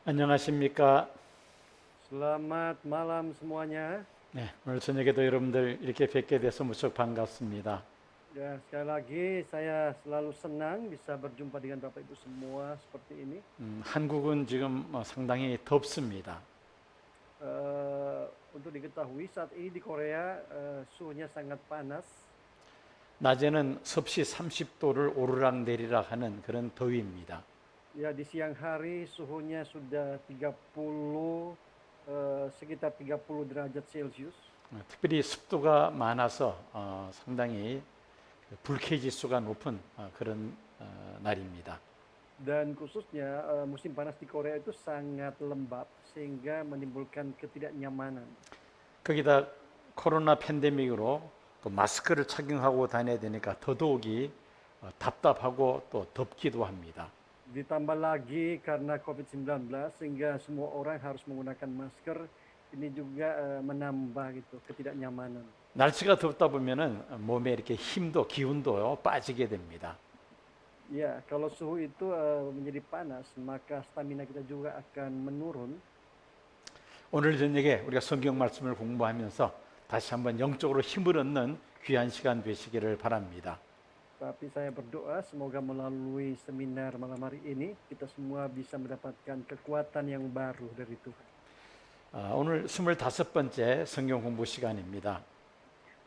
안녕하십니까? Selamat malam semuanya. 네, 오늘 저녁에도 여러분들 이렇게 뵙게 돼서 무척 반갑습니다. Ya, sekali lagi saya selalu senang bisa berjumpa dengan Bapak Ibu semua seperti ini. 한국은 지금 상당히 덥습니다. Untuk diketahui saat ini di Korea suhunya sangat panas. 낮에는 섭씨 30도를 오르락내리락 하는 그런 더위입니다. Ya, di siang hari suhunya sudah 30 sekitar 30 derajat Celcius. 특별히 습도가 많아서 상당히 불쾌지수가 높은 그런 날입니다. Dan khususnya musim panas di Korea itu sangat lembab sehingga menimbulkan ketidaknyamanan. 거기다 코로나 팬데믹으로 또 마스크를 착용하고 다녀야 되니까 더더욱이 답답하고 또 덥기도 합니다. Ditambah lagi karena COVID-19 sehingga semua orang harus menggunakan masker. Ini juga menambah gitu ketidaknyamanan. 날씨가 덥다 보면은 몸에 이렇게 힘도 기운도 빠지게 됩니다. Ya, kalau suhu itu menjadi panas, maka stamina kita juga akan menurun. 오늘 저녁에 우리가 성경 말씀을 공부하면서 다시 한번 영적으로 힘을 얻는 귀한 시간 되시기를 바랍니다. Tapi saya berdoa semoga melalui seminar malam hari ini kita semua bisa mendapatkan kekuatan yang baru dari Tuhan. 오늘 25번째 성경 공부 시간입니다.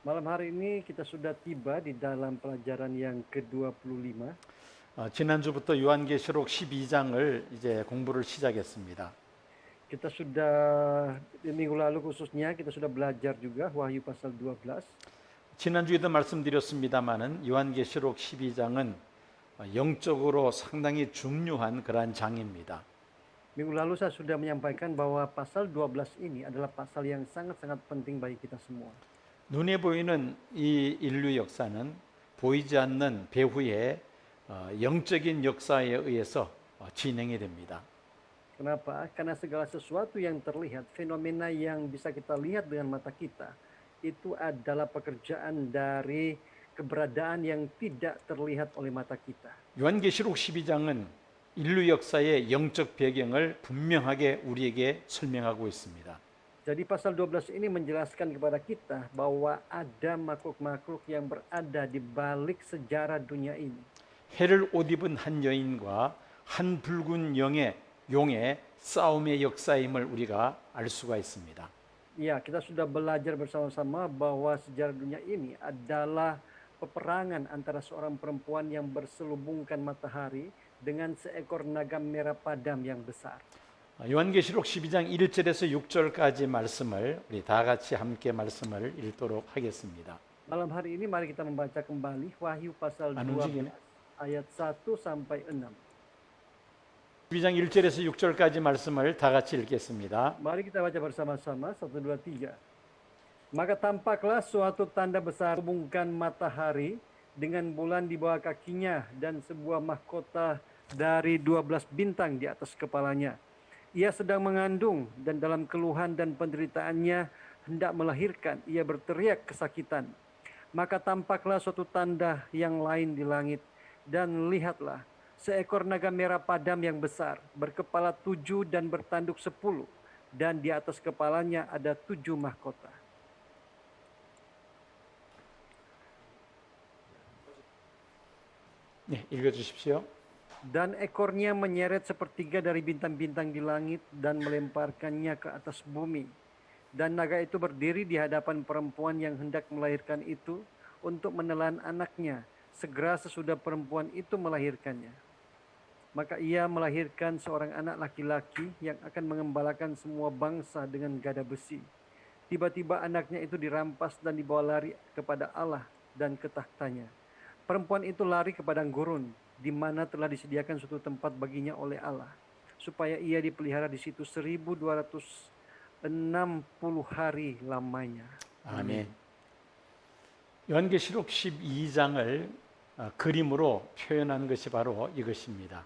Malam hari ini kita sudah tiba di dalam pelajaran yang ke-25. 지난주부터 요한계시록 12장을 이제 공부를 시작했습니다. Kita sudah di minggu lalu khususnya kita sudah belajar juga Wahyu pasal 12. 지난주에도 말씀드렸습니다마는 요한계시록 12장은 영적으로 상당히 중요한 그러한 장입니다. Minggu lalu saya sudah menyampaikan bahwa pasal 12 ini adalah pasal yang sangat-sangat penting bagi kita semua. 눈에 보이는 이 인류 역사는 보이지 않는 배후의 영적인 역사에 의해서 진행이 됩니다. Kenapa? Karena segala sesuatu yang terlihat, fenomena yang bisa kita lihat dengan mata kita, itu adalah pekerjaan dari keberadaan yang tidak terlihat oleh mata kita. 요한계시록 12장은 인류 역사의 영적 배경을 분명하게 우리에게 설명하고 있습니다. Jadi pasal 12 ini menjelaskan kepada kita bahwa ada makhluk-makhluk yang berada di balik sejarah dunia ini. 해를 옷 입은 한 여인과 한 붉은 용의 싸움의 역사임을 우리가 알 수가 있습니다. Ya, kita sudah belajar bersama-sama bahwa sejarah dunia ini adalah peperangan antara seorang perempuan yang berselubungkan matahari dengan seekor naga merah padam yang besar. 요한계시록 12장 1절에서 6절까지 말씀을 우리 다 같이 함께 말씀을 읽도록 하겠습니다. Malam hari ini mari kita membaca kembali Wahyu pasal 12 ayat 1 sampai 6. 12장 1절에서 6절까지 말씀을 다 같이 읽겠습니다. Mari kita baca bersama-sama 1 2 3. Maka tampaklah suatu tanda besar hubungkan matahari dengan bulan di bawah kakinya dan sebuah mahkota dari 12 bintang di atas kepalanya. Ia sedang mengandung dan dalam keluhan dan penderitaannya hendak melahirkan. Ia berteriak kesakitan. Maka tampaklah suatu tanda yang lain di langit. Dan lihatlah, seekor naga merah padam yang besar, berkepala 7 dan bertanduk 10. Dan di atas kepalanya ada 7 mahkota. 네, 읽어주십시오. Dan ekornya menyeret sepertiga dari bintang-bintang di langit dan melemparkannya ke atas bumi. Dan naga itu berdiri di hadapan perempuan yang hendak melahirkan itu untuk menelan anaknya segera sesudah perempuan itu melahirkannya. Maka ia melahirkan seorang anak laki-laki yang akan mengembalakan semua bangsa dengan gada besi. Tiba-tiba anaknya itu dirampas dan dibawa lari kepada Allah dan ke tahtanya. Perempuan itu lari ke padang gurun, di mana telah disediakan suatu tempat baginya oleh Allah, supaya ia dipelihara di situ 1260 hari lamanya. 아멘. 요한계시록 12장을 그림으로 표현한 것이 바로 이것입니다.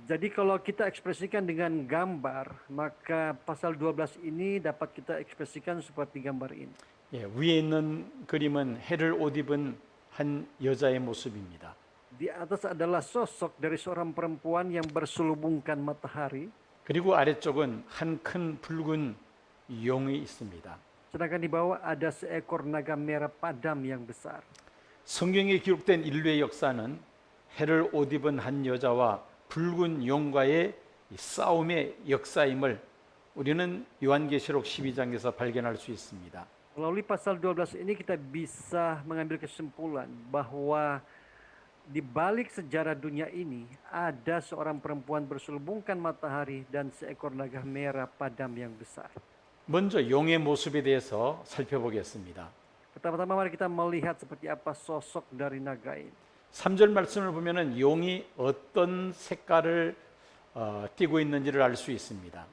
Jadi kalau kita ekspresikan dengan gambar, maka pasal 12 ini dapat kita ekspresikan seperti gambar ini. 예, 위에 있는 그림은 해를 옷 입은 한 여자의 모습입니다. Di atas adalah sosok dari seorang perempuan yang berselubungkan matahari. 그리고 아래쪽은 한 큰 붉은 용이 있습니다. Sedangkan di bawah ada seekor naga merah padam yang besar. 성경에 기록된 인류의 역사는 해를 옷 입은 한 여자와 붉은 용과의 이 싸움의 역사임을 우리는 요한계시록 12장에서 발견할 수 있습니다. Melalui pasal 12 ini kita bisa mengambil kesimpulan bahwa di balik sejarah dunia ini ada seorang perempuan berselubungkan matahari dan seekor naga merah padam yang besar. 먼저 용의 모습에 대해서 살펴보겠습니다. Pertama-tama mari kita melihat seperti apa sosok dari naga ini. 3절 말씀을 보면은 용이 어떤 색깔을 띠고 있는지를 알 수 있습니다.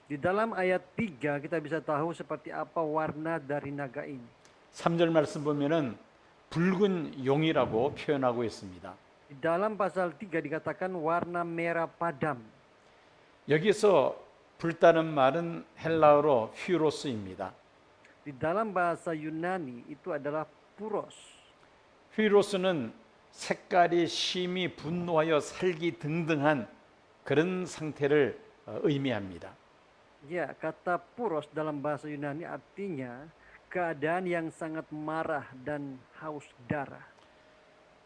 Di dalam ayat 3 kita bisa tahu seperti apa warna dari naga ini. 3절 말씀 보면은 붉은 용이라고 표현하고 있습니다. Di dalam pasal 3 dikatakan warna merah padam. 여기서 불다는 말은 헬라어로 휘로스입니다. Di dalam bahasa Yunani itu adalah puros. 휘로스는 색깔이 심히 분노하여 살기 등등한 그런 상태를 의미합니다. Ya, kata puros dalam bahasa Yunani artinya keadaan yang sangat marah dan haus darah.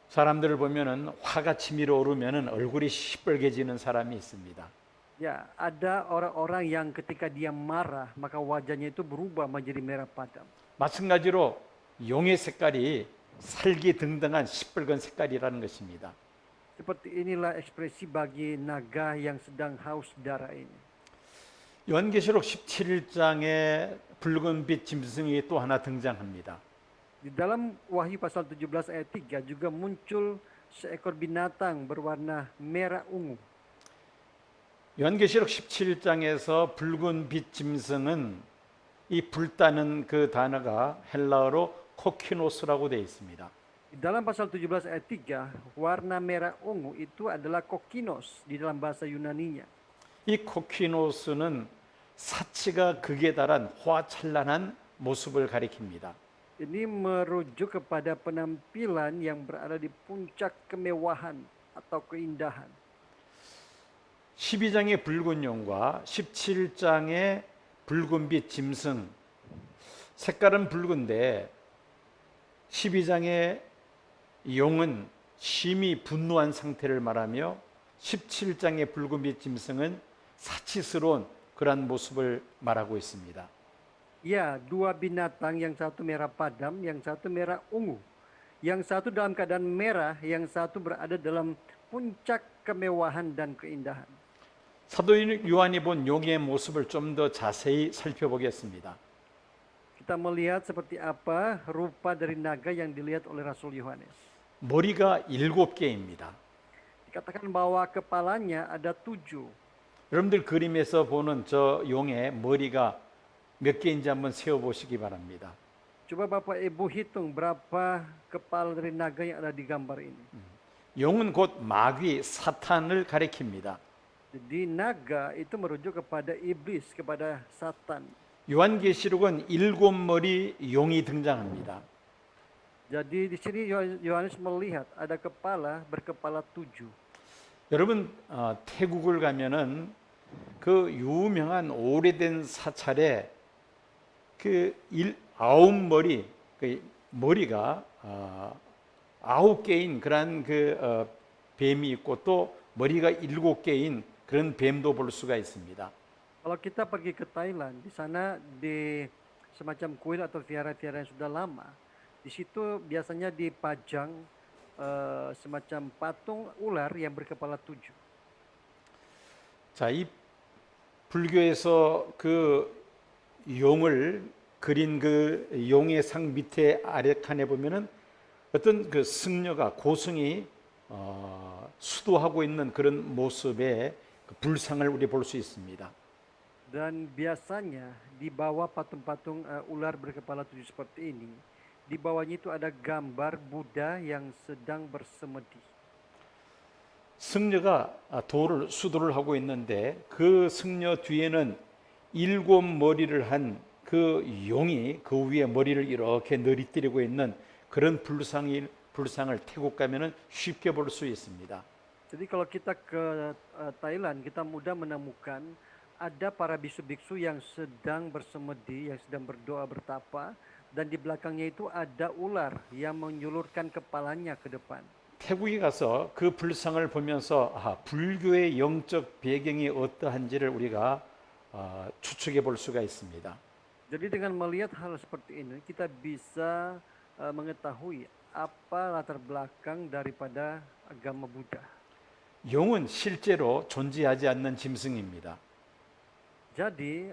사람들을 보면은 화가 치밀어 오르면은 얼굴이 시뻘개지는 사람이 있습니다. Ya, ada orang-orang yang ketika dia marah maka wajahnya itu berubah menjadi merah padam. 마찬가지로 용의 색깔이 살기 등등한 시뻘건 색깔이라는 것입니다. Seperti inilah ekspresi bagi naga yang sedang haus darah ini. 요한계시록 17장에 붉은 빛 짐승이 또 하나 등장합니다. Di dalam Wahyu pasal 17 ayat 3 juga muncul seekor binatang berwarna merah ungu. 요한계시록 17장에서 붉은 빛 짐승은 이 불타는 그 단어가 헬라어로 코키노스라고 되어 있습니다. Di dalam pasal 17 ayat 3, warna merah ungu itu adalah kokinos di dalam bahasa Yunaninya. 이 코키노스는 사치가 극에 달한 화찬란한 모습을 가리킵니다. Ini merujuk kepada penampilan yang berada di puncak kemewahan atau keindahan. 12장의 붉은 용과 17장의 붉은빛 짐승 색깔은 붉은데 12장의 용은 심히 분노한 상태를 말하며 17장의 붉은빛 짐승은 사치스러운 그러한 모습을 말하고 있습니다. Ya, dua binatang, yang satu merah padam, yang satu merah ungu. Yang satu dalam keadaan merah, yang satu berada dalam puncak kemewahan dan keindahan. 사도 요한이 본 용의 모습을 좀 더 자세히 살펴보겠습니다. Kita melihat seperti apa rupa dari naga yang dilihat oleh Rasul Yohanes. 머리가 7개입니다. Dikatakan bahwa kepalanya ada 7. 여러분들 그림에서 보는 저 용의 머리가 몇 개인지 한번 세어보시기 바랍니다. Coba Bapak Ibu hitung berapa kepala dari naga yang ada di gambar ini. 용은 곧 마귀 사탄을 가리킵니다. Jadi naga itu merujuk kepada iblis, kepada Satan. 요한계시록은 7머리 용이 등장합니다. Jadi di sini Yohanes melihat ada kepala berkepala 7. 여러분 태국을 가면은 그 유명한 오래된 사찰에 그 9머리 그 머리가 9개인 그런 그 뱀이 있고 또 머리가 7개인 그런 뱀도 볼 수가 있습니다. Kalau kita pergi ke Thailand, di sana di semacam kuil atau vihara-vihara yang sudah lama, di situ biasanya dipajang semacam patung ular yang berkepala 7. 자, 이 불교에서 그 용을 그린 그 용의 상 밑에 아래 칸에 보면은 어떤 그 승려가 고승이 수도하고 있는 그런 모습의 그 불상을 우리 볼 수 있습니다. Dan biasanya di bawah patung-patung ular berkepala 7 seperti ini, di bawahnya itu ada gambar Buddha yang sedang bersemedi. 승려가 수도를 하고 있는데 그 승려 뒤에는 7머리를 한 그 용이 그 위에 머리를 이렇게 내리뜨리고 있는 그런 불상을 태국 가면은 쉽게 볼 수 있습니다. Jadi kalau kita ke Thailand, kita mudah menemukan ada para bisu-biksu yang sedang bersemedi, yang sedang berdoa bertapa, dan di belakangnya itu ada ular yang menyulurkan kepalanya ke depan. 태국에 가서 그 불상을 보면서 불교의 영적 배경이 어떠한지를 우리가 추측해 볼 수가 있습니다. Jadi dengan melihat hal seperti ini, kita bisa mengetahui apa latar belakang daripada agama Buddha. 용은 실제로 존재하지 않는 짐승입니다. Jadi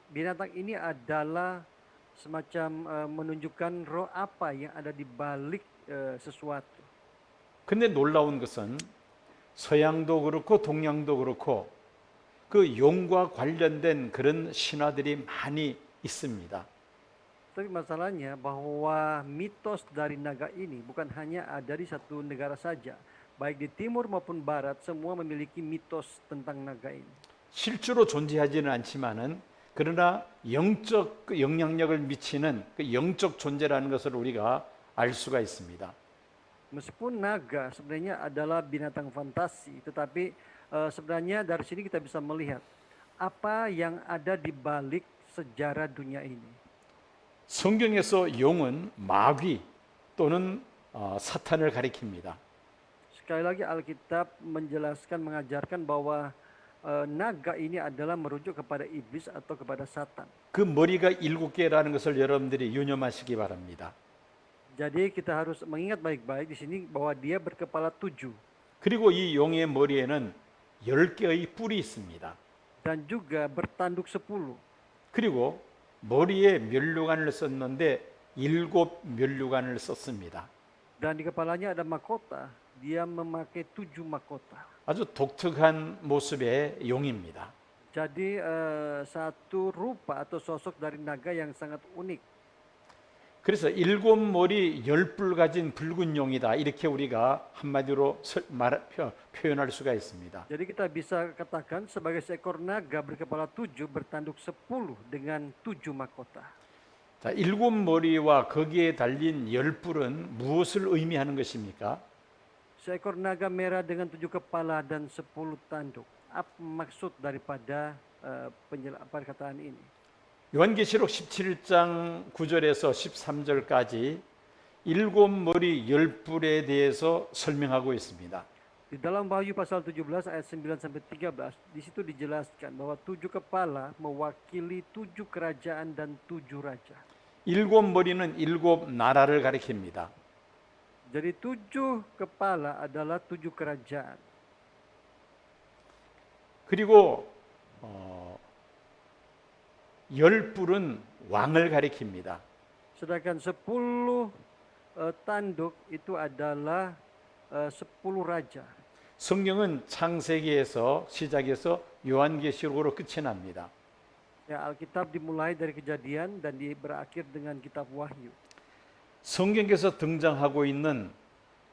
binatang ini adalah semacam menunjukkan roh apa yang ada di balik sesuatu. 근데 놀라운 것은 서양도 그렇고 동양도 그렇고 그 용과 관련된 그런 신화들이 많이 있습니다. Tapi masalahnya bahwa mitos dari naga ini bukan hanya ada di satu negara saja. Baik di timur maupun barat semua memiliki mitos tentang naga ini. 실제로 존재하지는 않지만은 그러나 영적 영향력을 미치는 그 영적 존재라는 것을 우리가 알 수가 있습니다. Meskipun naga sebenarnya adalah binatang fantasi, tetapi sebenarnya dari sini kita bisa melihat apa yang ada di balik sejarah dunia ini. 성경에서 용은 마귀 또는 사탄을 가리킵니다. Sekali lagi Alkitab menjelaskan, mengajarkan bahwa naga ini adalah merujuk kepada iblis atau kepada Satan. 그 머리가 7개라는 것을 여러분들이 유념하시기 바랍니다. Jadi kita harus mengingat baik-baik di sini bahwa dia berkepala 7 그리고 이 용의 머리에는 10개의 뿔이 있습니다. dan juga bertanduk 10. 그리고 머리에 면류관을 썼는데 7면류관을 썼습니다. Dan di kepalanya ada mahkota, dia memakai 7 mahkota. 아주 독특한 모습의 용입니다. Jadi satu rupa atau sosok dari naga yang sangat unik. 그래서 7머리 10뿔 가진 붉은 용이다. 이렇게 우리가 한마디로 표현할 수가 있습니다. Jadi kita bisa katakan sebagai seekor naga berkepala 7 bertanduk 10 dengan 7 mahkota. 자, 7머리와 거기에 달린 10뿔은 무엇을 의미하는 것입니까? Seekor naga merah dengan 7 kepala dan 10 tanduk. Apa maksud daripada perkataan ini? 요한계시록 17장 9절에서 13절까지 7머리 10뿔에 대해서 설명하고 있습니다. Di dalam Wahyu pasal 17 ayat 9 sampai 13, di situ dijelaskan bahwa 7 kepala mewakili 7 kerajaan dan 7 raja. 7머리는 7 나라를 가리킵니다. Jadi 7 kepala adalah 7 kerajaan. 그리고 10뿔은 왕을 가리킵니다. Sedangkan 10 tanduk itu adalah 10 raja. 성경은 창세기에서 시작해서 요한계시록으로 끝이 납니다. Ya, Alkitab dimulai dari Kejadian dan berakhir dengan kitab Wahyu. 성경에서 등장하고 있는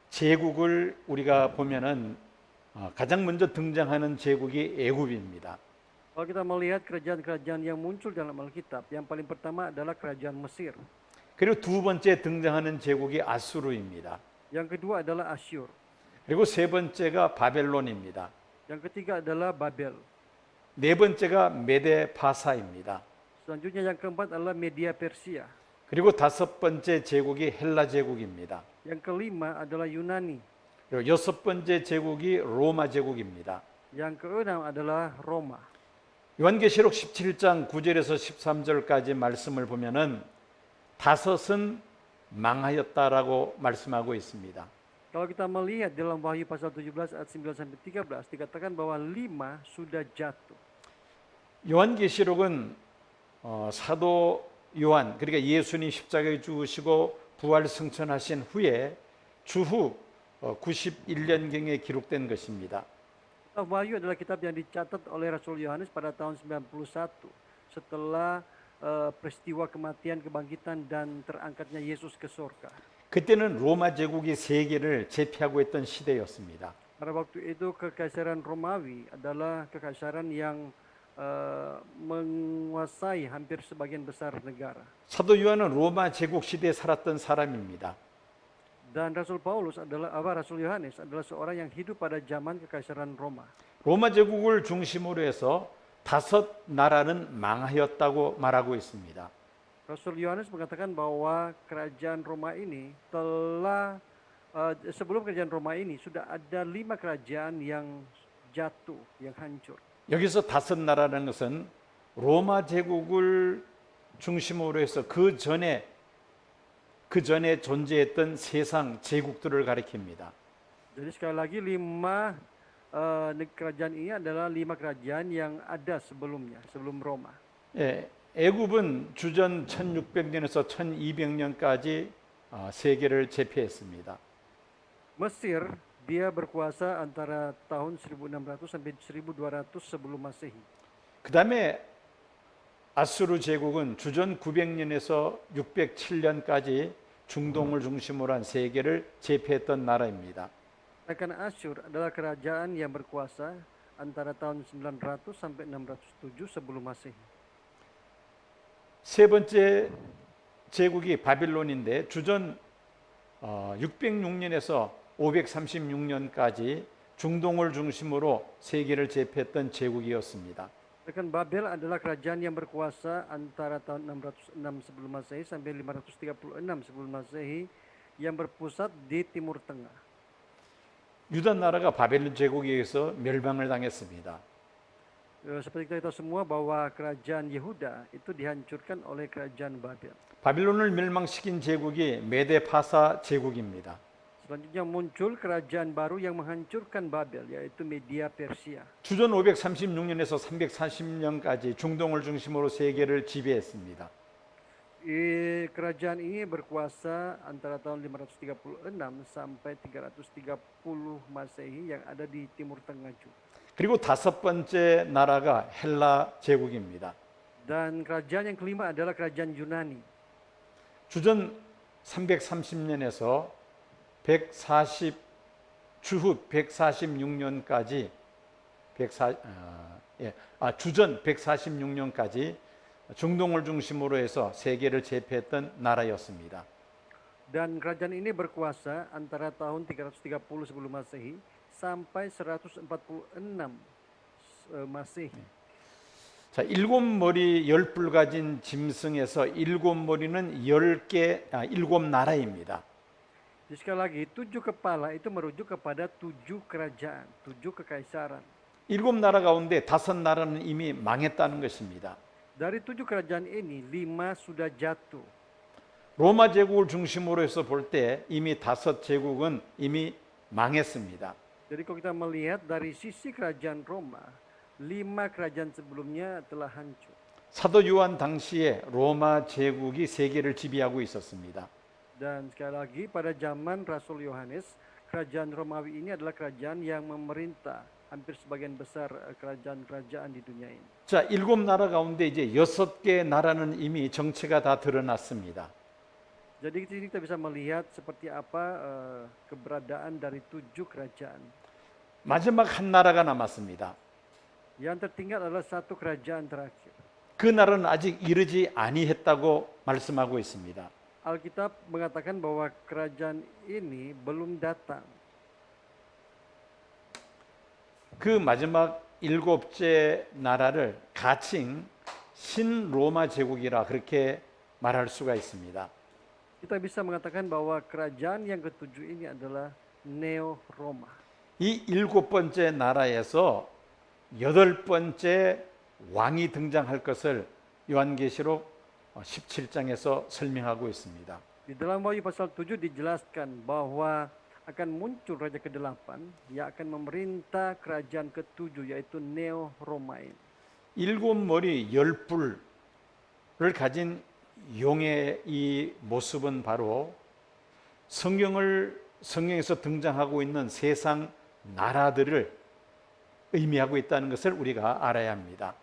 제국을 우리가 보면은 가장 먼저 등장하는 제국이 애굽입니다. Kalau kita melihat kerajaan-kerajaan yang muncul dalam Alkitab, yang paling pertama adalah kerajaan Mesir. 그리고 두 번째 등장하는 제국이 아수르입니다. Yang kedua adalah Asyur. 그리고 세 번째가 바벨론입니다. Yang ketiga adalah Babel. 네 번째가 메데파사입니다. Selanjutnya yang keempat adalah Media Persia. 그리고 다섯 번째 제국이 헬라 제국입니다. Yang kelima adalah Yunani. 그리고 여섯 번째 제국이 로마 제국입니다. Yang keenam adalah Roma. 요한계시록 17장 9절에서 13절까지 말씀을 보면은 다섯은 망하였다라고 말씀하고 있습니다. Kalau kita melihat dalam Wahyu pasal 17 ayat 9 sampai 13 dikatakan bahwa 5 sudah jatuh. 요한계시록은 사도 요한 그러니까 예수님 십자가에 죽으시고 부활 승천하신 후에 주후 91년경에 기록된 것입니다. Wahyu adalah kitab yang dicatat oleh Rasul Yohanes pada tahun 91 setelah peristiwa kematian, kebangkitan dan terangkatnya Yesus ke surga. 그때는 로마 제국이 세계를 제패하고 있던 시대였습니다. Pada waktu itu kekaisaran Romawi adalah kekaisaran yang menguasai hampir sebagian besar negara. 사도 요한은 로마 제국 시대에 살았던 사람입니다. Dan Rasul Yohanes adalah seorang yang hidup pada zaman kekaisaran Roma. 로마 제국을 중심으로 해서 다섯 나라는 망하였다고 말하고 있습니다. Rasul Yohanes mengatakan bahwa kerajaan Roma ini sebelum kerajaan Roma ini sudah ada 5 kerajaan yang jatuh, yang hancur. 여기서 다섯 나라라는 것은 로마 제국을 중심으로 해서 그 전에 존재했던 세상 제국들을 가리킵니다. Jadi sekali lagi kerajaan ini adalah 5 kerajaan yang ada sebelumnya, sebelum Roma. 예, 애굽은 주전 1600년에서 1200년까지 세계를 제패했습니다. Mesir dia berkuasa antara tahun 1600 sampai 1200 sebelum Masehi. 그 다음에 아수르 제국은 주전 900년에서 607년까지 중동을 중심으로 한 세계를 제패했던 나라입니다. Sedangkan Asyur adalah kerajaan yang berkuasa antara tahun 900 sampai 607 sebelum Masehi. 세 번째 제국이 바빌론인데 주전 606년에서 536년까지 중동을 중심으로 세계를 제패했던 제국이었습니다. Sedangkan Babel adalah kerajaan yang berkuasa antara tahun 606 sebelum Masehi sampai 536 sebelum Masehi yang berpusat di Timur Tengah. 유다 나라가 바벨론 제국에 의해서 멸망을 당했습니다. Seperti kita tahu semua bahwa kerajaan Yehuda itu dihancurkan oleh kerajaan Babel. 바빌론을 멸망시킨 제국이 메데파사 제국입니다. Selanjutnya muncul kerajaan baru yang menghancurkan Babel, yaitu Media Persia. 주전 536년에서 340년까지 중동을 중심으로 세계를 지배했습니다. Kerajaan ini berkuasa antara tahun 536 sampai 330 Masehi yang ada di Timur Tengah juga. 그리고 다섯 번째 나라가 헬라 제국입니다. Dan kerajaan yang kelima adalah kerajaan Yunani. 주전 330년에서 주후 146년까지 주전 146년까지 중동을 중심으로 해서 세계를 제패했던 나라였습니다. Dan kerajaan ini berkuasa antara tahun 330 sebelum Masehi sampai 146 Masehi. 자, 일곱 머리 열 뿔 가진 짐승에서 일곱 머리는 일곱 나라입니다. Jadi sekali lagi, 7 kepala itu merujuk kepada 7 kerajaan, 7 kekaisaran. 일곱 나라 가운데 다섯 나라는 이미 망했다는 것입니다. Dari 7 kerajaan ini, 5 sudah jatuh. 로마 제국을 중심으로 해서 볼 때 이미 다섯 제국은 이미 망했습니다. Jadi kalau kita melihat dari sisi kerajaan Roma, 5 kerajaan sebelumnya telah hancur. 사도 요한 당시에 로마 제국이 세계를 지배하고 있었습니다. Dan sekali lagi pada zaman Rasul Yohanes, kerajaan Romawi ini adalah kerajaan yang memerintah hampir sebagian besar kerajaan-kerajaan di dunia ini. 자, 일곱 나라 가운데 이제 6개 나라는 이미 정체가 다 드러났습니다. Jadi di sini kita bisa melihat seperti apa keberadaan dari 7 kerajaan. 마지막 한 나라가 남았습니다. Yang tertinggal adalah satu kerajaan terakhir. 그 나라는 아직 이르지 아니했다고 말씀하고 있습니다. Alkitab mengatakan bahwa kerajaan ini belum datang. 그 마지막 일곱째 나라를 가칭 신로마 제국이라 그렇게 말할 수가 있습니다. Kita bisa mengatakan bahwa kerajaan yang ketujuh ini adalah Neo Roma. 이 일곱 번째 나라에서 여덟 번째 왕이 등장할 것을 요한계시록 17장에서 설명하고 있습니다. Di dalam Wahyu pasal 7 dijelaskan bahwa akan muncul raja ke-8 yang akan memerintah kerajaan ke-7 yaitu Neo Roma ini. 일곱 머리 열 뿔을 가진 용의 이 모습은 바로 성경에서 등장하고 있는 세상 나라들을 의미하고 있다는 것을 우리가 알아야 합니다.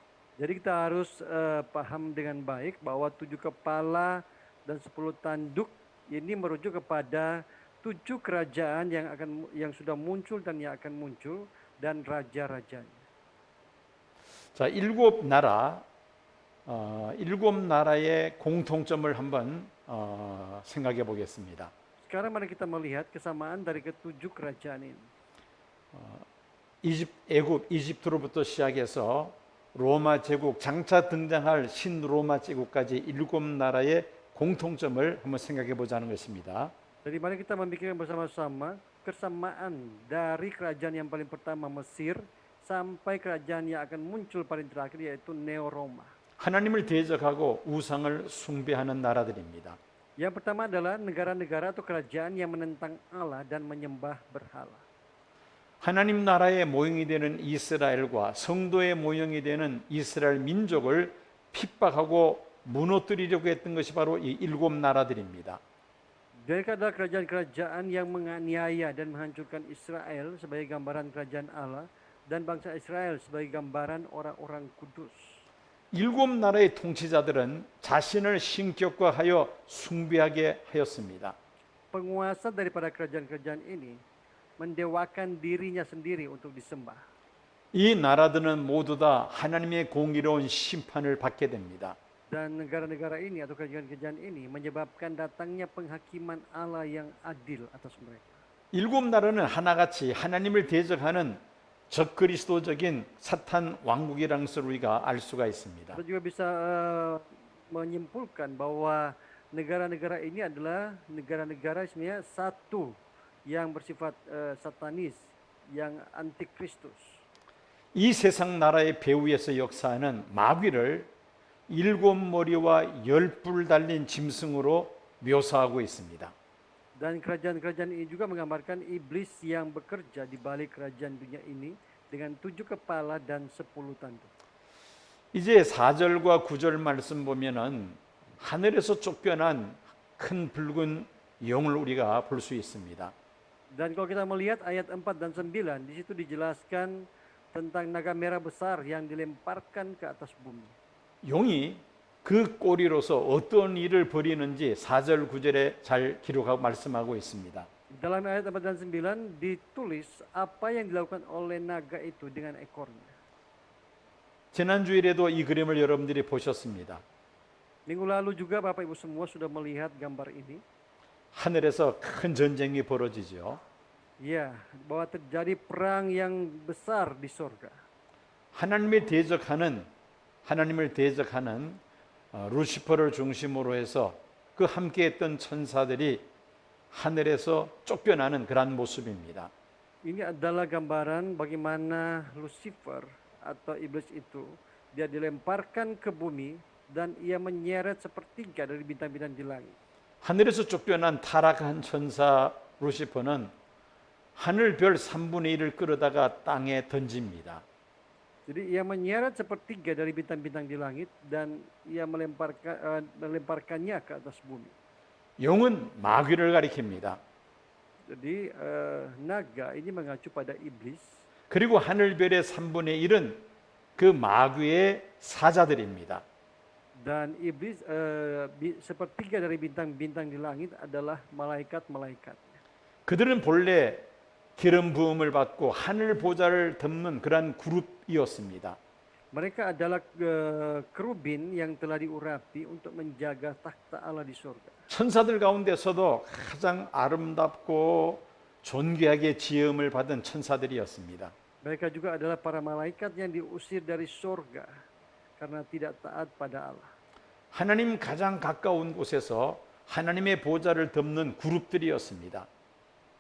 Jadi kita harus paham dengan baik bahwa 7 kepala dan 10 tanduk ini merujuk kepada 7 kerajaan yang sudah muncul dan yang akan muncul dan raja-rajanya. 자, 일곱 나라의 공통점을 한번 생각해 보겠습니다. Sekarang mari kita melihat kesamaan dari ke-7 kerajaan ini. 이집트로부터 시작해서 로마 제국, 장차 등장할 신로마 제국까지 7나라의 공통점을 한번 생각해 보자는 것입니다. Dari mana kita memikirkan bersama-sama kesamaan dari kerajaan yang paling pertama Mesir sampai kerajaan yang akan muncul paling terakhir yaitu Neo Roma. 하나님을 대적하고 우상을 숭배하는 나라들입니다. Yang pertama adalah negara-negara atau kerajaan yang menentang Allah dan menyembah berhala. 하나님 나라의 모형이 되는 이스라엘과 성도의 모형이 되는 이스라엘 민족을 핍박하고 무너뜨리려고 했던 것이 바로 이 7나라들입니다. Mereka adalah kerajaan-kerajaan yang menganiaya dan menghancurkan Israel sebagai gambaran kerajaan Allah dan bangsa Israel sebagai gambaran orang-orang kudus. 7나라의 통치자들은 자신을 신격화하여 숭배하게 하였습니다. Penguasa daripada kerajaan-kerajaan ini mendewakan dirinya sendiri untuk disembah. 이 나라들은 모두 다 하나님의 공의로운 심판을 받게 됩니다. Dan negara-negara ini atau kerajaan-kerajaan ini menyebabkan datangnya penghakiman Allah yang adil atas mereka. 7나라는 하나같이 하나님을 대적하는 적그리스도적인 사탄 왕국이라는 것을 우리가 알 수가 있습니다. Kita juga bisa menyimpulkan bahwa negara-negara ini adalah negara-negara sebenarnya satu yang bersifat satanis, yang antikristus. 이 세상 나라의 배후에서 역사하는 마귀를 7머리와 10뿔 달린 짐승으로 묘사하고 있습니다. Dan kerajaan-kerajaan ini juga menggambarkan iblis yang bekerja di balik kerajaan dunia ini dengan 7 kepala dan 10 tanduk. 이제 4절과 9절 말씀 보면은 하늘에서 쫓겨난 큰 붉은 영을 우리가 볼 수 있습니다. Dan kalau kita melihat ayat 4 dan 9, di situ dijelaskan tentang naga merah besar yang dilemparkan ke atas bumi. 용이 그 꼬리로서 어떤 일을 벌이는지 4절 9절에 잘 기록하고 말씀하고 있습니다. Dalam ayat 4 dan 9 ditulis apa yang dilakukan oleh naga itu dengan ekornya. 지난 주일에도 이 그림을 여러분들이 보셨습니다. Minggu lalu juga Bapak Ibu semua sudah melihat gambar ini. 하늘에서 큰 전쟁이 벌어지죠. Ya, bahwa terjadi perang yang besar di surga. 하나님을 대적하는 루시퍼를 중심으로 해서 그 함께했던 천사들이 하늘에서 쫓겨나는 그러한 모습입니다. Ini adalah gambaran bagaimana Lucifer atau iblis itu dia dilemparkan ke bumi dan ia menyeret sepertiga dari bintang-bintang di langit. 하늘에서 쫓겨난 타락한 천사 루시퍼는 하늘 별 3분의 1을 끌어다가 땅에 던집니다. Jadi ia menyeret sepertiga dari bintang-bintang di langit dan ia melemparkannya ke atas bumi. 용은 마귀를 가리킵니다. Jadi naga ini mengacu pada iblis. 그리고 하늘별의 3분의 1은 그 마귀의 사자들입니다. Dan iblis sepertiga dari bintang-bintang di langit adalah malaikat-malaikat. 그들은 본래 기름 부음을 받고 하늘 보좌를 덮는 그러한 그룹이었습니다. Mereka adalah kerubin yang telah diurapi untuk menjaga takhta Allah di surga. 천사들 가운데서도 가장 아름답고 존귀하게 지음을 받은 천사들이었습니다. Mereka juga adalah para malaikat yang diusir dari surga karena tidak taat pada Allah. 하나님 가장 가까운 곳에서 하나님의 보좌를 덮는 그룹들이었습니다.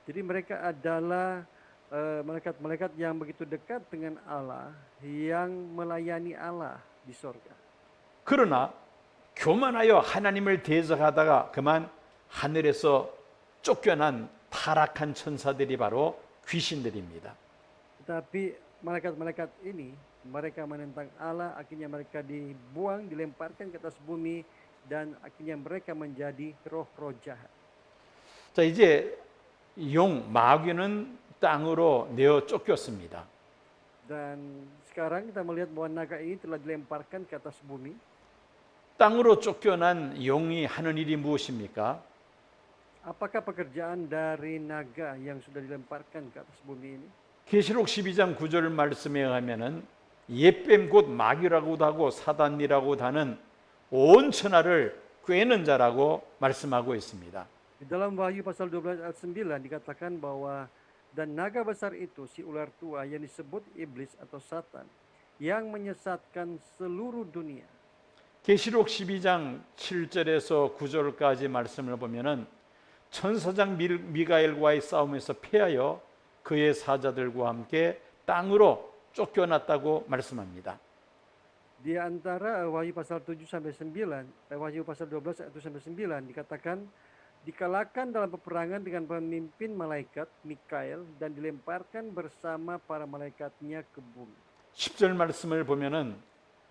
Jadi mereka adalah malaikat-malaikat yang begitu dekat dengan Allah, yang melayani Allah di surga. 그러나 교만하여 하나님을 대적하다가 그만 하늘에서 쫓겨난 타락한 천사들이 바로 귀신들입니다. Tetapi malaikat-malaikat ini, mereka menentang Allah, akhirnya mereka dibuang, dilemparkan ke atas bumi, dan akhirnya mereka menjadi roh-roh jahat. 자, 이제 마귀는 땅으로 내어 쫓겼습니다. Dan sekarang kita melihat bahwa naga ini telah dilemparkan ke atas bumi. 땅으로 쫓겨난 용이 하는 일이 무엇입니까? Apakah pekerjaan dari naga yang sudah dilemparkan ke atas bumi ini? 계시록 12장 9절 말씀에 의하면은 옛뱀 곧 마귀라고도 하고 사단이라고도 하는 온 천하를 꿰는 자라고 말씀하고 있습니다. Di dalam Wahyu pasal 12 ayat 9 dikatakan bahwa dan naga besar itu si ular tua yang disebut iblis atau Satan yang menyesatkan seluruh dunia. 계시록 12장 7절에서 9절까지 말씀을 보면은 천사장 미가엘과의 싸움에서 패하여 그의 사자들과 함께 땅으로 쫓겨났다고 말씀합니다. Di antara Wahyu pasal 7 sampai 9, Wahyu pasal 12 ayat 1 sampai 9 dikatakan dikalahkan dalam peperangan dengan pemimpin malaikat Mikael dan dilemparkan bersama para malaikatnya ke bumi. 10절 말씀을 보면은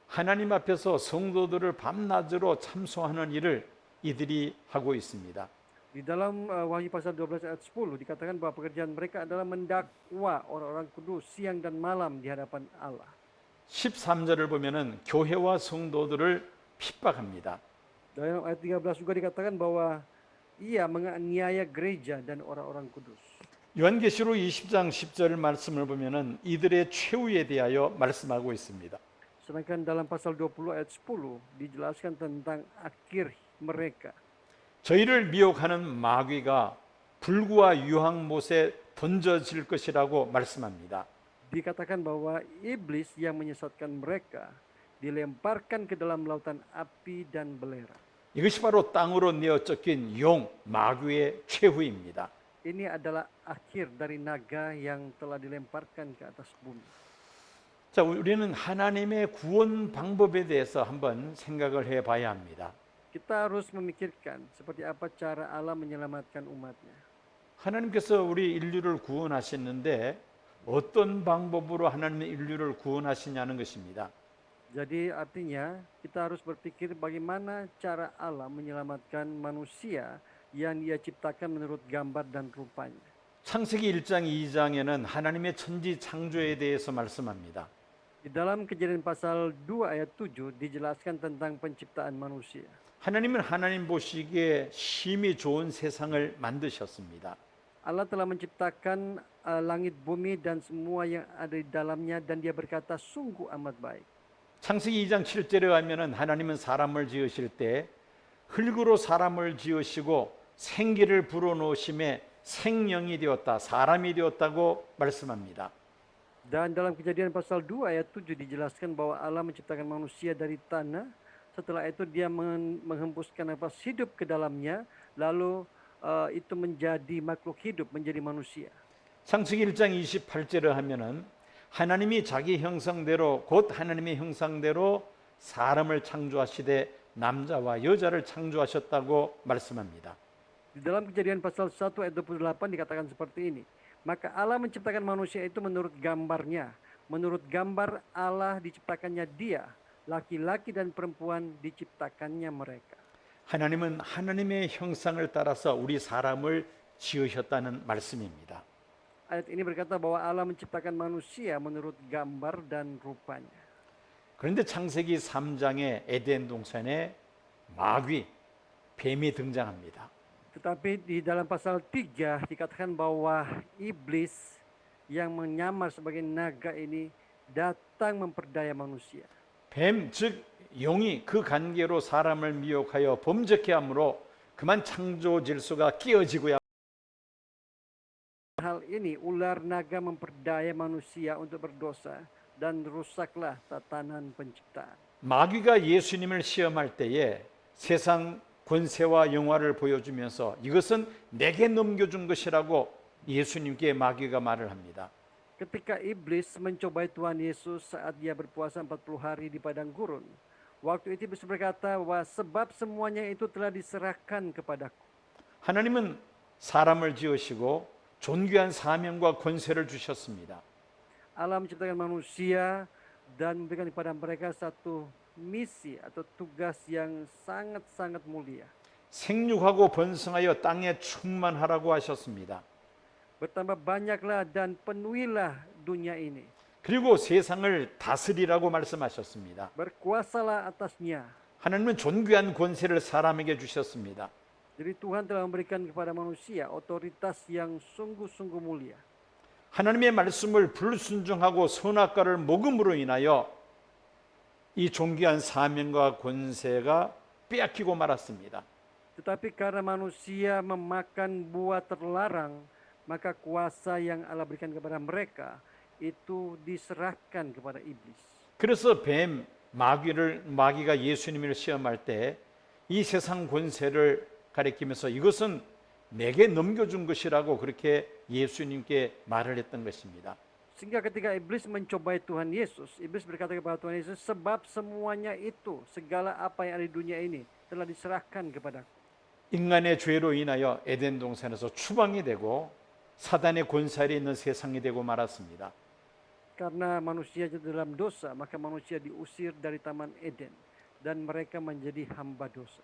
하나님 앞에서 성도들을 밤낮으로 참소하는 일을 이들이 하고 있습니다. Di dalam Wahyu pasal 12 ayat 10 dikatakan bahwa pekerjaan mereka adalah mendakwa orang-orang kudus siang dan malam di hadapan Allah. 13절을 보면은 교회와 성도들을 핍박합니다. Dalam ayat 13 juga dikatakan bahwa ia menganiaya gereja dan orang-orang kudus. 요한계시록 20장 10절 말씀을 보면은 이들의 최후에 대하여 말씀하고 있습니다. Sedangkan dalam pasal 20 ayat 10 dijelaskan tentang akhir mereka. 저희를 미혹하는 마귀가 불구와 유황못에 던져질 것이라고 말씀합니다. Dikatakan bahwa iblis yang menyesatkan mereka dilemparkan ke dalam lautan api dan belerang. 이것이 바로 땅으로 내어 쫓긴 용 마귀의 최후입니다. Ini adalah akhir dari naga yang telah dilemparkan ke atas bumi. 자, 우리는 하나님의 구원 방법에 대해서 한번 생각을 해봐야 합니다. Kita harus memikirkan seperti apa cara Allah menyelamatkan umatnya. 하나님께서 우리 인류를 구원하셨는데 어떤 방법으로 하나님의 인류를 구원하시냐는 것입니다. Jadi artinya kita harus berpikir bagaimana cara Allah menyelamatkan manusia yang Dia ciptakan menurut gambar dan rupanya. 창세기 1장 2장에는 하나님의 천지 창조에 대해서 말씀합니다. Di dalam Kejadian pasal 2 ayat 7 dijelaskan tentang penciptaan manusia. 하나님은 하나님 보시기에 심히 좋은 세상을 만드셨습니다. Allah telah menciptakan langit bumi dan semua yang ada di dalamnya dan Dia berkata sungguh amat baik. 창세기 2장 7절에 가면은 하나님은 사람을 지으실 때 흙으로 사람을 지으시고 생기를 불어넣으심에 생명이 되었다, 사람이 되었다고 말씀합니다. Dan dalam Kejadian pasal 2 ayat 7 dijelaskan bahwa Allah menciptakan manusia dari tanah. Setelah itu Dia menghembuskan nafas hidup ke dalamnya, lalu itu menjadi makhluk hidup, menjadi manusia. 창세기 1장 28절에 하면은 하나님이 자기 형상대로 곧 하나님의 형상대로 사람을 창조하시되 남자와 여자를 창조하셨다고 말씀합니다. Di dalam Kejadian pasal 1 ayat 28 dikatakan seperti ini. Maka Allah menciptakan manusia itu menurut gambarnya. Menurut gambar Allah diciptakannya dia. Laki-laki dan perempuan diciptakannya mereka. 하나님은 하나님의 형상을 따라서 우리 사람을 지으셨다는 말씀입니다. Ayat ini berkata bahwa Allah menciptakan manusia menurut gambar dan rupanya. 그런데 창세기 3장의 에덴 동산에 마귀, 뱀이 등장합니다. Tetapi di dalam pasal 3 dikatakan bahwa iblis yang menyamar sebagai naga ini datang memperdaya manusia. 뱀, 즉 용이 그 관계로 사람을 미혹하여 범죄케 함으로 그만 창조 질서가 깨어지고야. Hal ini ular naga memperdaya manusia untuk berdosa dan rusaklah tatanan penciptaan. 마귀가 예수님을 시험할 때에 세상 권세와 영화를 보여주면서 이것은 내게 넘겨준 것이라고 예수님께 마귀가 말을 합니다. Ketika iblis mencobai Tuhan Yesus saat Dia berpuasa 40 hari di padang gurun, waktu itu iblis berkata bahwa sebab semuanya itu telah diserahkan kepadaku. 하나님은 사람을 지으시고 존귀한 사명과 권세를 주셨습니다. Allah menciptakan manusia dan memberikan kepada mereka satu misi atau tugas yang sangat-sangat mulia. 생육하고 번성하여 땅에 충만하라고 하셨습니다. Bertambah banyaklah dan penuhilah dunia ini. 그리고 세상을 다스리라고 말씀하셨습니다. Berkuasalah atasnya. 하나님은 존귀한 권세를 사람에게 주셨습니다. Jadi Tuhan telah memberikan kepada manusia otoritas yang sungguh-sungguh mulia. 하나님의 말씀을 불순종하고 선악과를 먹음으로 인하여 이 존귀한 사명과 권세가 빼앗기고 말았습니다. Tetapi karena manusia memakan buah terlarang, maka kuasa yang Allah berikan kepada mereka itu diserahkan kepada iblis. 그래서 마귀가 예수님을 시험할 때 이 세상 권세를 가리키면서 이것은 내게 넘겨준 것이라고 그렇게 예수님께 말을 했던 것입니다. Sehingga ketika iblis mencobai Tuhan Yesus, iblis berkata kepada Tuhan Yesus, sebab semuanya itu, segala apa yang ada di dunia ini telah diserahkan kepadaku. 인간의 죄로 인하여 에덴 동산에서 추방이 되고 사단의 권세 아래 있는 세상이 되고 말았습니다. Karena manusia jatuh dalam dosa, maka manusia diusir dari Taman Eden dan mereka menjadi hamba dosa.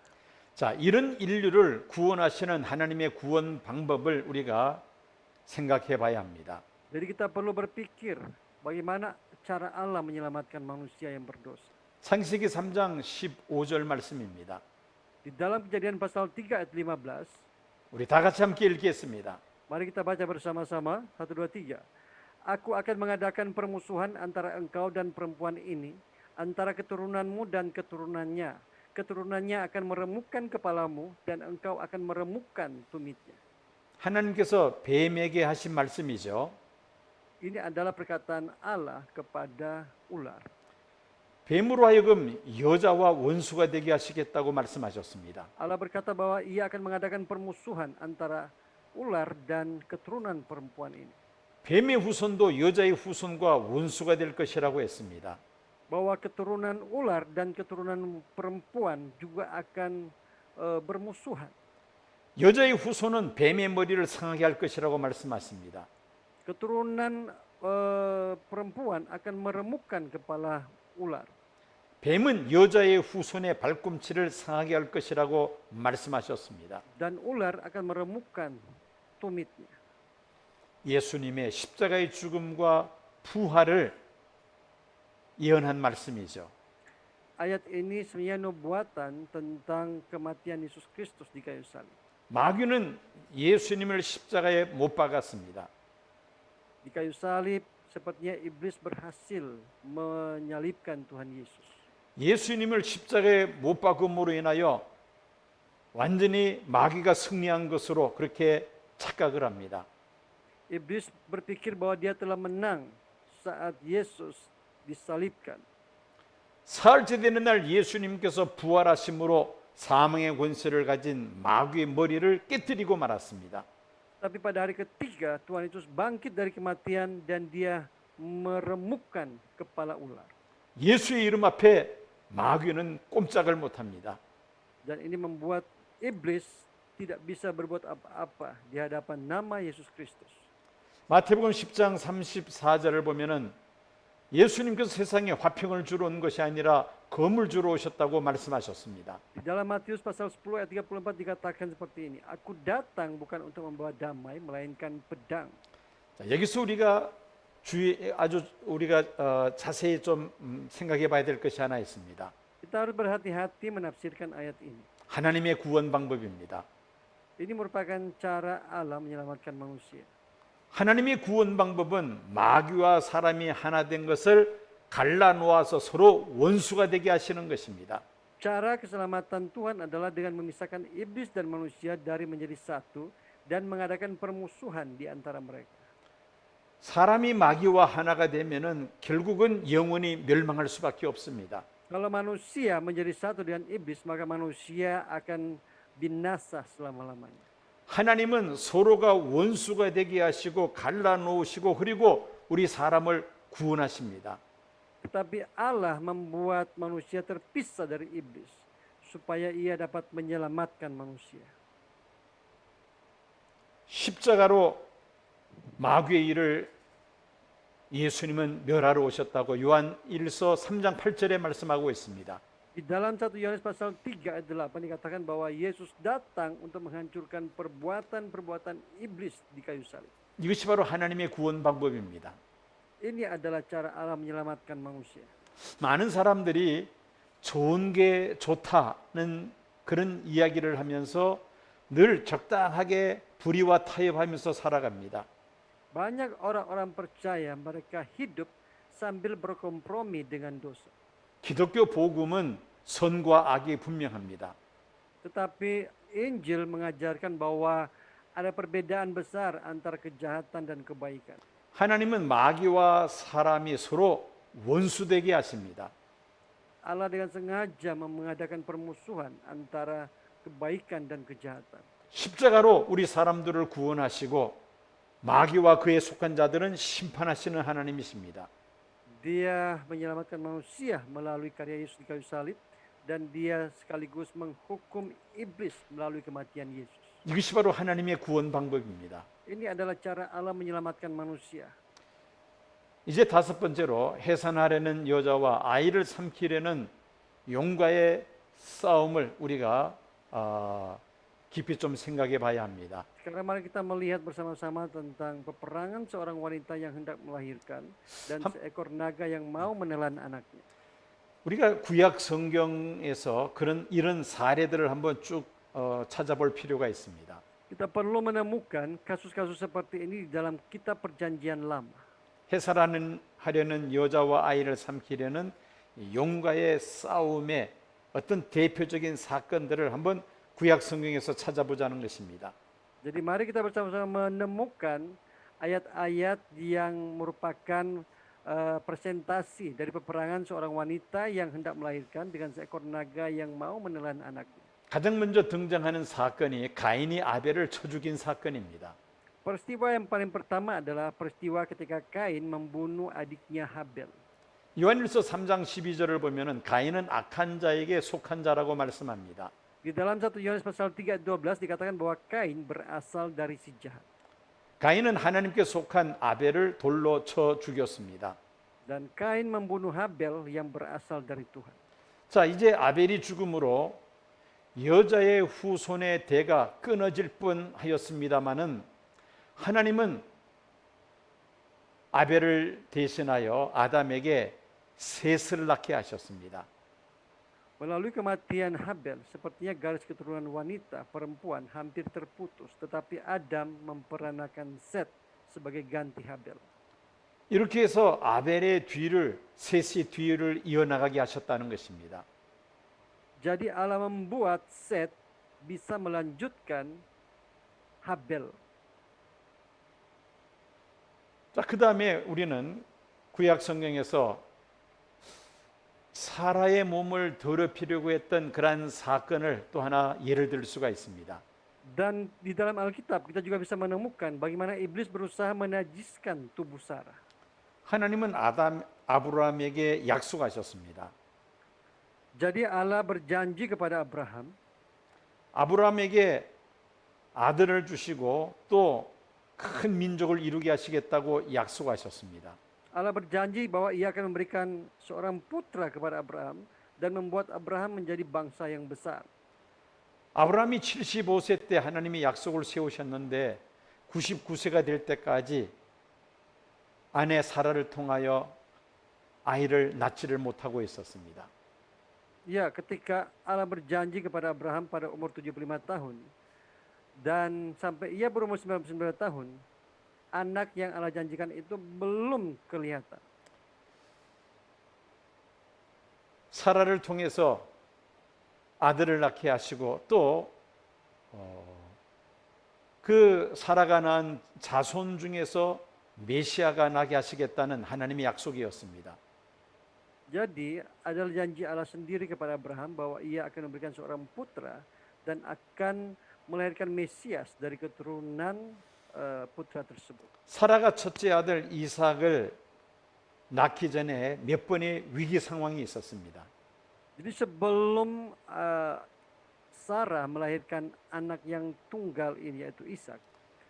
자, 이런 인류를 구원하시는 하나님의 구원 방법을 우리가 생각해 봐야 합니다. Jadi kita perlu berpikir bagaimana cara Allah menyelamatkan manusia yang berdosa. 창세기 3장 15절 말씀입니다. Di dalam Kejadian pasal 3 ayat 15, 우리 다 같이 함께 읽겠습니다. mari kita baca bersama-sama. 1, 2, 3. Aku akan mengadakan permusuhan antara engkau dan perempuan ini, antara keturunanmu dan keturunannya. Keturunannya akan meremukkan kepalamu dan engkau akan meremukkan tumitnya. 하나님께서 뱀에게 하신 말씀이죠. Ini adalah perkataan Allah kepada ular. 뱀으로 하여금 여자와 원수가 되게 하시겠다고 말씀하셨습니다. Allah berkata bahwa ia akan mengadakan permusuhan antara ular dan keturunan perempuan ini. 뱀의 후손도 여자의 후손과 원수가 될 것이라고 했습니다. Bahwa keturunan ular dan keturunan perempuan juga akan bermusuhan. 여자의 후손은 뱀의 머리를 상하게 할 것이라고 말씀하십니다. Keturunan perempuan akan meremukkan kepala ular. 뱀은 여자의 후손의 발꿈치를 상하게 할 것이라고 말씀하셨습니다. Dan ular akan meremukkan tumitnya. 예수님의 십자가의 죽음과 부활을 예언한 말씀이죠. Ayat ini sebenarnya nubuatan tentang kematian Yesus Kristus di kayu salib. 마귀는 예수님을 십자가에 못 박았습니다. Di kayu salib sepertinya iblis berhasil menyalibkan Tuhan Yesus. 예수님을 십자가에 못 박음으로 인하여 완전히 마귀가 승리한 것으로 그렇게 착각을 합니다. Iblis berpikir bahwa dia telah menang saat Yesus disalibkan. 사흘째 되는 날 예수님께서 부활하심으로 사망의 권세를 가진 마귀의 머리를 깨뜨리고 말았습니다. Tapi pada hari ketiga Tuhan Yesus bangkit dari kematian dan dia meremukkan kepala ular. 예수의 이름 앞에 마귀는 꼼짝을 못합니다. Dan ini membuat iblis tidak bisa berbuat apa-apa di hadapan nama Yesus Kristus. 마태복음 10장 34절을 보면은 예수님께서 세상에 화평을 주러 온 것이 아니라 검을 주러 오셨다고 말씀하셨습니다. Di dalam Matius pasal 10 ayat 34 dikatakan seperti ini. Aku datang bukan untuk membawa damai melainkan pedang. 자, 여기서 우리가 자세히 좀 생각해 봐야 될 것이 하나 있습니다. Kita harus berhati-hati menafsirkan ayat ini. 하나님의 구원 방법입니다. Ini merupakan cara Allah menyelamatkan manusia. 하나님의 구원 방법은 마귀와 사람이 하나 된 것을 갈라놓아서 서로 원수가 되게 하시는 것입니다. Cara keselamatan Tuhan adalah dengan memisahkan iblis dan manusia dari menjadi satu dan mengadakan permusuhan di antara mereka. 사람이 마귀와 하나가 되면은 결국은 영원히 멸망할 수밖에 없습니다. Kalau manusia menjadi satu dengan iblis, maka manusia akan binasa selama-lamanya. 하나님은 서로가 원수가 되게 하시고 갈라놓으시고 그리고 우리 사람을 구원하십니다. Tetapi Allah membuat manusia terpisah dari iblis supaya ia dapat menyelamatkan manusia. 십자가로 마귀의 일을 예수님은 멸하러 오셨다고 요한 1서 3장 8절에 말씀하고 있습니다. Di dalam 1 Yohanes pasal 3 ayat 8 dikatakan bahwa Yesus datang untuk menghancurkan perbuatan-perbuatan iblis di kayu salib. 이것이 바로 하나님의 구원 방법입니다. Ini adalah cara Allah menyelamatkan manusia. 많은 사람들이 좋은 게 좋다는 그런 이야기를 하면서 늘 적당하게 불의와 타협하면서 살아갑니다. Banyak orang-orang percaya mereka hidup sambil berkompromi dengan dosa. 기독교 복음은 선과 악이 분명합니다. Tetapi Injil mengajarkan bahwa ada perbedaan besar antara kejahatan dan kebaikan. 하나님은 마귀와 사람이 서로 원수되게 하십니다. Allah dengan sengaja mengadakan permusuhan antara kebaikan dan kejahatan. 십자가로 우리 사람들을 구원하시고 마귀와 그에 속한 자들은 심판하시는 하나님이십니다. Dia menyelamatkan manusia melalui karya Yesus di kayu salib dan dia sekaligus menghukum iblis melalui kematian Yesus. 이것이 바로 하나님의 구원 방법입니다. Ini adalah cara Allah menyelamatkan manusia. 이제 다섯 번째로 해산하려는 여자와 아이를 삼키려는 용과의 싸움을 우리가 깊이 좀 생각해 봐야 합니다. Sekarang mari kita melihat bersama-sama tentang peperangan seorang wanita yang hendak melahirkan dan seekor naga yang mau menelan anaknya. 우리가 구약 성경에서 이런 사례들을 한번 쭉 찾아볼 필요가 있습니다. Kita perlu menemukan kasus-kasus seperti ini di dalam kitab perjanjian lama. 해산하려는 여자와 아이를 삼키려는 용과의 싸움의 어떤 대표적인 사건들을 한번 구약 성경에서 찾아보자는 것입니다. Jadi mari kita bersama-sama menemukan ayat-ayat yang merupakan presentasi dari peperangan seorang wanita yang hendak melahirkan dengan seekor naga yang mau menelan anaknya. 가장 먼저 등장하는 사건이 가인이 아벨을 쳐 죽인 사건입니다. Peristiwa yang paling pertama adalah peristiwa ketika Kain membunuh adiknya Habel. 요한일서 3장 12절을 보면은 가인은 악한 자에게 속한 자라고 말씀합니다. Di dalam 1 Yohanes pasal 3 ayat 12 dikatakan bahwa Kain berasal dari si jahat. 가인은 하나님께 속한 아벨을 돌로 쳐 죽였습니다. Dan Kain membunuh Habel yang berasal dari Tuhan. 자, 이제 아벨이 죽음으로 여자의 후손의 대가 끊어질 뻔하였습니다마는 하나님은 아벨을 대신하여 아담에게 셋을 낳게 하셨습니다. Melalui kematian Habel, sepertinya garis keturunan wanita, perempuan hampir terputus, tetapi Adam memperanakan Set sebagai ganti Habel. 이렇게 해서 아벨의 셋이 뒤를 이어나가게 하셨다는 것입니다. Jadi Allah membuat Set bisa melanjutkan Habel. 자, 그 다음에 우리는 구약 성경에서 사라의 몸을 더럽히려고 했던 그러한 사건을 또 하나 예를 들 수가 있습니다. Dan di dalam Alkitab kita juga bisa menemukan bagaimana iblis berusaha menajiskan tubuh Sarah. 하나님은 아브라함에게 약속하셨습니다. Jadi Allah berjanji kepada Abraham, 아브라함에게 아들을 주시고 또 큰 민족을 이루게 하시겠다고 약속하셨습니다. Allah berjanji bahwa ia akan memberikan seorang putra kepada Abraham dan membuat Abraham menjadi bangsa yang besar. 아브라함이 75세 때 하나님이 약속을 세우셨는데 99세가 될 때까지 아내 사라를 통하여 아이를 낳지를 못하고 있었습니다. Ya, ketika Allah berjanji kepada Abraham pada umur 75 tahun dan sampai ia berumur 99 tahun, anak yang Allah janjikan itu belum kelihatan. 사라를 통해서 아들을 낳게 하시고 또 그 사라가 낳은 자손 중에서 메시아가 나게 하시겠다는 하나님의 약속이었습니다. Jadi adalah janji Allah sendiri kepada Abraham bahwa ia akan memberikan seorang putra dan akan melahirkan Mesias dari keturunan putra tersebut. 사라가 첫째 아들 이삭을 낳기 전에 몇 번의 위기 상황이 있었습니다. Jadi sebelum Sarah melahirkan anak yang tunggal ini yaitu Ishak,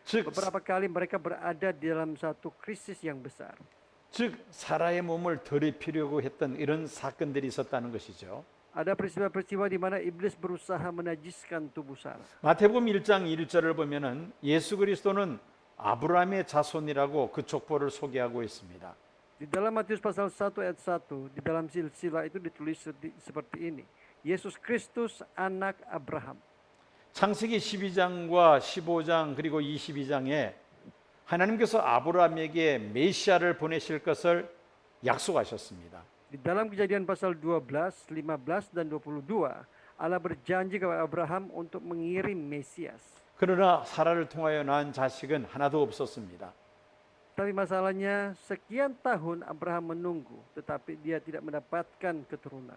즉, beberapa kali mereka berada di dalam satu krisis yang besar. 즉 사라의 몸을 더럽히려고 했던 이런 사건들이 있었다는 것이죠. Ada peristiwa-peristiwa di mana iblis berusaha menajiskan tubuh Sarah. 마태복음 1장 1절을 보면은 예수 그리스도는 아브라함의 자손이라고 그 족보를 소개하고 있습니다. Di dalam Matius pasal 1 ayat 1, di dalam silsilah itu ditulis seperti ini. Yesus Kristus anak Abraham. 창세기 12장과 15장 그리고 22장에 하나님께서 아브라함에게 메시아를 보내실 것을 약속하셨습니다. Di dalam Kejadian pasal 12, 15 dan 22, Allah berjanji kepada Abraham untuk mengirim Mesias. 그러나 사라를 통하여 낳은 자식은 하나도 없었습니다. Tapi masalahnya sekian tahun Abraham menunggu, tetapi dia tidak mendapatkan keturunan.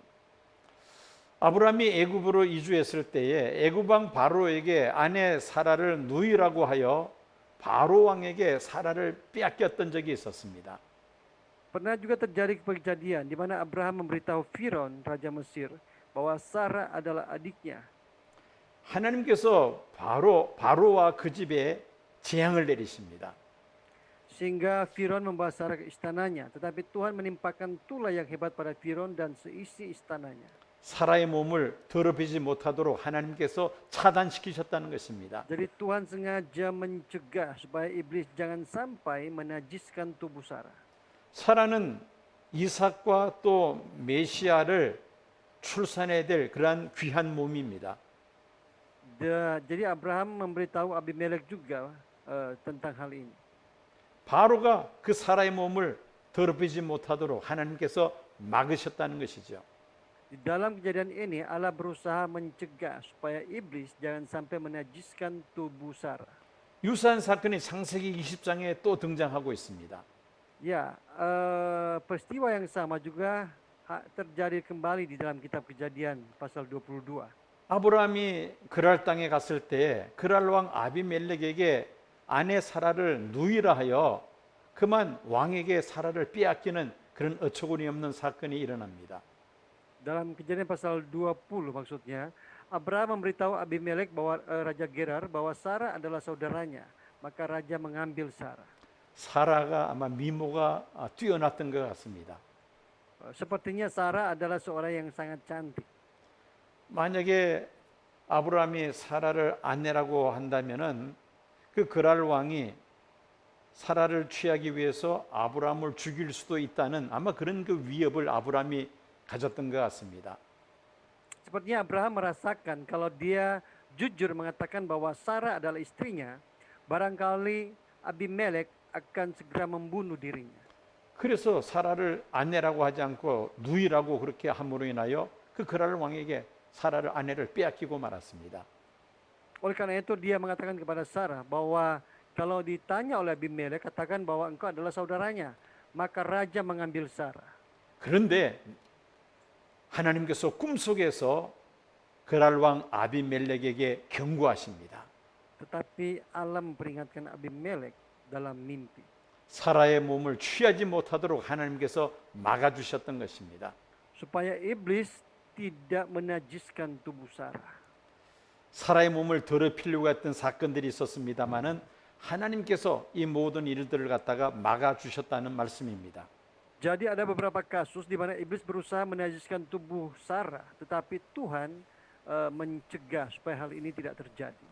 아브라함이 애굽으로 이주했을 때에 애굽 왕 바로에게 아내 사라를 누이라고 하여 바로 왕에게 사라를 빼앗겼던 적이 있었습니다. Pernah juga terjadi kejadian di mana Abraham memberitahu Firaun, Raja Mesir, bahwa Sarah adalah adiknya. 하나님께서 바로와 그 집에 재앙을 내리십니다. Sehingga Firaun membawa Sarah ke istananya. Tetapi Tuhan menimpakan tulah yang hebat pada Firaun dan seisi istananya. 사라의 몸을 더럽히지 못하도록 하나님께서 차단시키셨다는 것입니다. Jadi Tuhan sengaja mencegah supaya iblis jangan sampai menajiskan tubuh Sarah. 사라는 이삭과 또 메시아를 출산해야 될 그러한 귀한 몸입니다. Jadi Abraham memberitahu Abimelek juga tentang hal ini. 바로가 그 사라의 몸을 더럽히지 못하도록 하나님께서 막으셨다는 것이죠. Di dalam kejadian ini Allah berusaha mencegah supaya iblis jangan sampai menajiskan tubuh Sarah. 유사한 사건이 창세기 20장에 또 등장하고 있습니다. Ya, peristiwa yang sama juga terjadi kembali di dalam kitab Kejadian pasal 22. 아브라함이 그랄 땅에 갔을 때 그랄 왕 아비멜렉에게 아내 사라를 누이라 하여 그만 왕에게 사라를 빼앗기는 그런 어처구니 없는 사건이 일어납니다. Dalam Kejadian pasal 20 maksudnya, Abraham memberitahu Abimelek bahwa Raja Gerar bahwa Sarah adalah saudaranya, maka raja mengambil Sarah. 사라가 아마 미모가 뛰어났던 것 같습니다. Sepertinya Sarah adalah seorang yang sangat cantik. 만약에 아브라함이 사라를 아내라고 한다면은 그 그랄 왕이 사라를 취하기 위해서 아브라함을 죽일 수도 있다는 아마 그런 그 위협을 아브라함이 가졌던 것 같습니다. Sepertinya Abraham merasakan kalau dia jujur mengatakan bahwa Sarah adalah istrinya, barangkali Abimelek akan segera membunuh dirinya. 그래서 사라를 아내라고 하지 않고 누이라고 그렇게 함으로 인하여 그 그랄 왕에게 사라를 아내를 빼앗기고 말았습니다. Oleh karena itu dia mengatakan kepada Sarah bahwa kalau ditanya oleh Abimelek, katakan bahwa engkau adalah saudaranya, maka raja mengambil Sarah. 그런데 하나님께서 꿈속에서 그랄 왕 아비멜렉에게 경고하십니다. Tetapi Allah memperingatkan Abimelek dalam mimpi. 사라의 몸을 취하지 못하도록 하나님께서 막아주셨던 것입니다. Supaya iblis tidak menajiskan tubuh Sarah. 사라의 몸을 더럽히려고 했던 사건들이 있었습니다마는 하나님께서 이 모든 일들을 갖다가 막아주셨다는 말씀입니다. Jadi ada beberapa kasus di mana iblis berusaha menajiskan tubuh Sarah, tetapi Tuhan mencegah supaya hal ini tidak terjadi.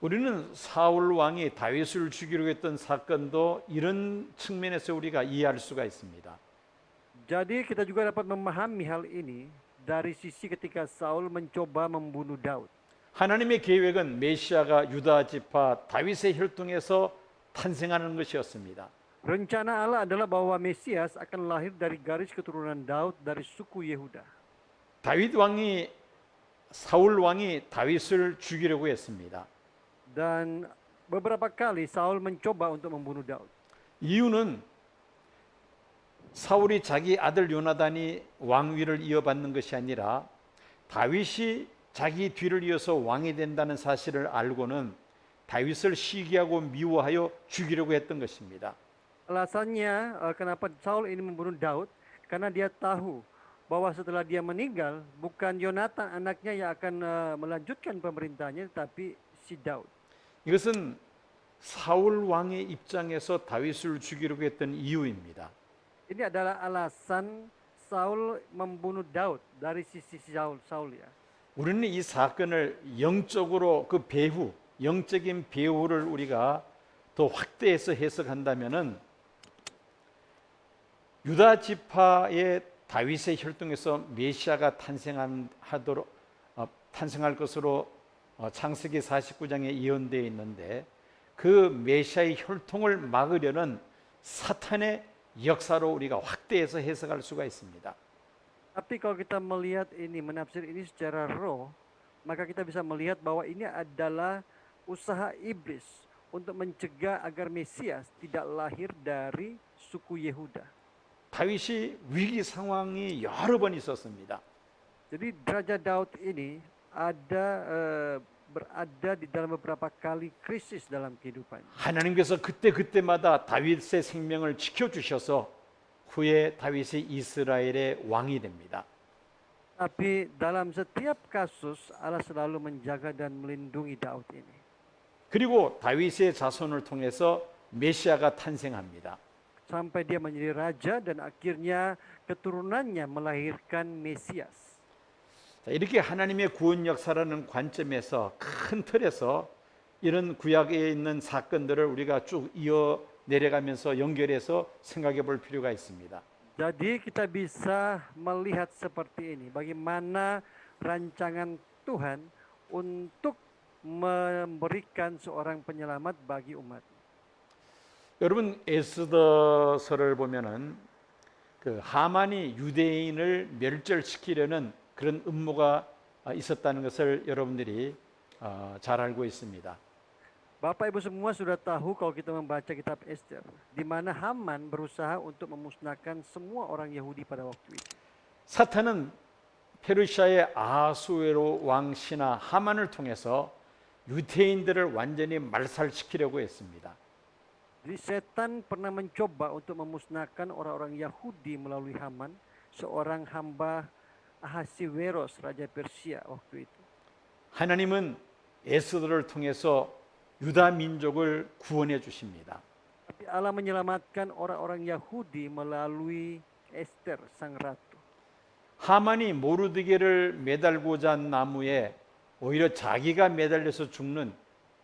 우리는 사울 왕이 다윗을 죽이려고 했던 사건도 이런 측면에서 우리가 이해할 수가 있습니다. Jadi kita juga dapat memahami hal ini dari sisi ketika Saul mencoba membunuh Daud. 하나님의 계획은 메시아가 유다 지파 다윗의 혈통에서 탄생하는 것이었습니다. Rencana Allah adalah bahwa Mesias akan lahir dari garis keturunan Daud dari suku Yehuda. 사울 왕이 다윗을 죽이려고 했습니다. Dan beberapa kali Saul mencoba untuk membunuh Daud. 이유는 사울이 자기 아들 요나단이 왕위를 이어받는 것이 아니라 다윗이 자기 뒤를 이어서 왕이 된다는 사실을 알고는 다윗을 시기하고 미워하여 죽이려고 했던 것입니다. Alasannya kenapa Saul ini membunuh Daud, karena dia tahu bahwa setelah dia meninggal bukan Yonatan anaknya yang akan melanjutkan pemerintahnya, tetapi si Daud. 이것은 사울 왕의 입장에서 다윗을 죽이려고 했던 이유입니다. Ini adalah alasan Saul membunuh Daud dari sisi Saul ya. 우리는 이 사건을 영적으로 그 배후, 영적인 배후를 우리가 더 확대해서 해석한다면은 유다 지파의 다윗의 혈통에서 메시아가 탄생할 것으로 창세기 49장에 예언되어 있는데 그 메시아의 혈통을 막으려는 사탄의 역사로 우리가 확대해서 해석할 수가 있습니다. Tapi kalau kita melihat ini, menafsir ini secara roh, maka kita bisa melihat bahwa ini adalah usaha iblis untuk mencegah agar Mesias tidak lahir dari suku Yehuda. 다윗이 위기 상황이 여러 번 있었습니다. Jadi Raja Daud ini berada di dalam beberapa kali krisis dalam kehidupannya. 하나님께서 그때마다 다윗의 생명을 지켜주셔서 후에 다윗이 이스라엘의 왕이 됩니다. Tapi dalam setiap kasus Allah selalu menjaga dan melindungi Daud ini. 그리고 다윗의 자손을 통해서 메시아가 탄생합니다. Sampai dia menjadi raja dan akhirnya keturunannya melahirkan Mesias. 자, 이렇게 하나님의 구원 역사라는 관점에서 큰 틀에서 이런 구약에 있는 사건들을 우리가 쭉 이어 내려가면서 연결해서 생각해 볼 필요가 있습니다. Jadi kita bisa melihat seperti ini, bagaimana rancangan Tuhan untuk memberikan seorang penyelamat bagi umat. 여러분 에스더서를 보면은 그 하만이 유대인을 멸절시키려는 그런 음모가 있었다는 것을 여러분들이 잘 알고 있습니다. Bapak Ibu semua sudah tahu kalau kita membaca kitab Ester, di mana Haman berusaha untuk memusnahkan semua orang Yahudi pada waktu itu. 사탄은 페르시아의 아하수에로 왕 신하 하만을 통해서 유대인들을 완전히 말살시키려고 했습니다. Jadi setan pernah mencoba untuk memusnahkan orang-orang Yahudi melalui Haman, seorang hamba Ahasiweros, raja Persia waktu itu. 하나님은 에스더를 통해서 유다 민족을 구원해 주십니다. Tapi Allah menyelamatkan orang-orang Yahudi melalui Ester, sang ratu. 하만이 모르드게를 매달고자 한 나무에 오히려 자기가 매달려서 죽는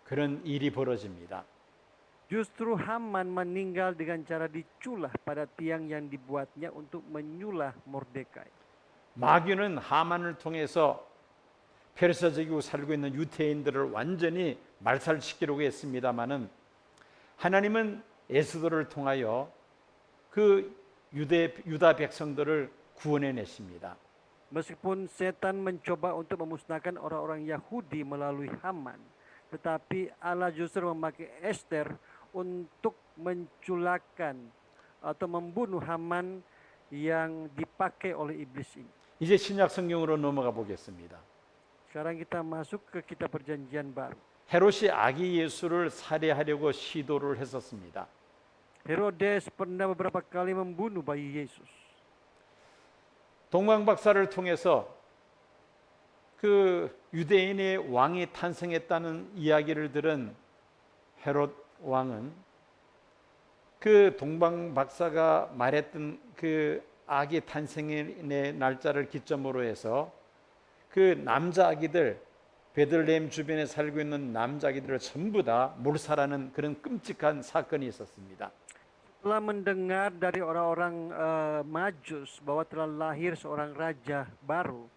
그런 일이 벌어집니다. Justru Haman meninggal dengan cara diculah pada tiang yang dibuatnya untuk menyulah Mordekai. 마귀는 하만을 통해서 페르시아 제국에 살고 있는 유대인들을 완전히 말살시키려고 했습니다마는 하나님은 에스더를 통하여 그 유다 백성들을 구원해내십니다. Meskipun setan mencoba untuk memusnahkan orang-orang Yahudi melalui Haman, tetapi Allah justru memakai Ester untuk menculakkan atau membunuh Haman yang dipakai oleh iblis ini. 이제 신약 성경으로 넘어가 보겠습니다. Sekarang kita masuk ke kitab perjanjian baru. 헤롯이 아기 예수를 살해하려고 시도를 했었습니다. Herodes pernah beberapa kali membunuh bayi Yesus. 동방박사를 통해서 그 유대인의 왕이 탄생했다는 이야기를 들은 헤롯 왕은 그 동방박사가 말했던 그 아기 탄생의 날짜를 기점으로 해서 그 남자 아기들 베들레헴 주변에 살고 있는 남자 아기들을 전부 다 몰살하는 그런 끔찍한 사건이 있었습니다. Setelah mendengar dari orang-orang Majus bahwa telah lahir seorang raja baru,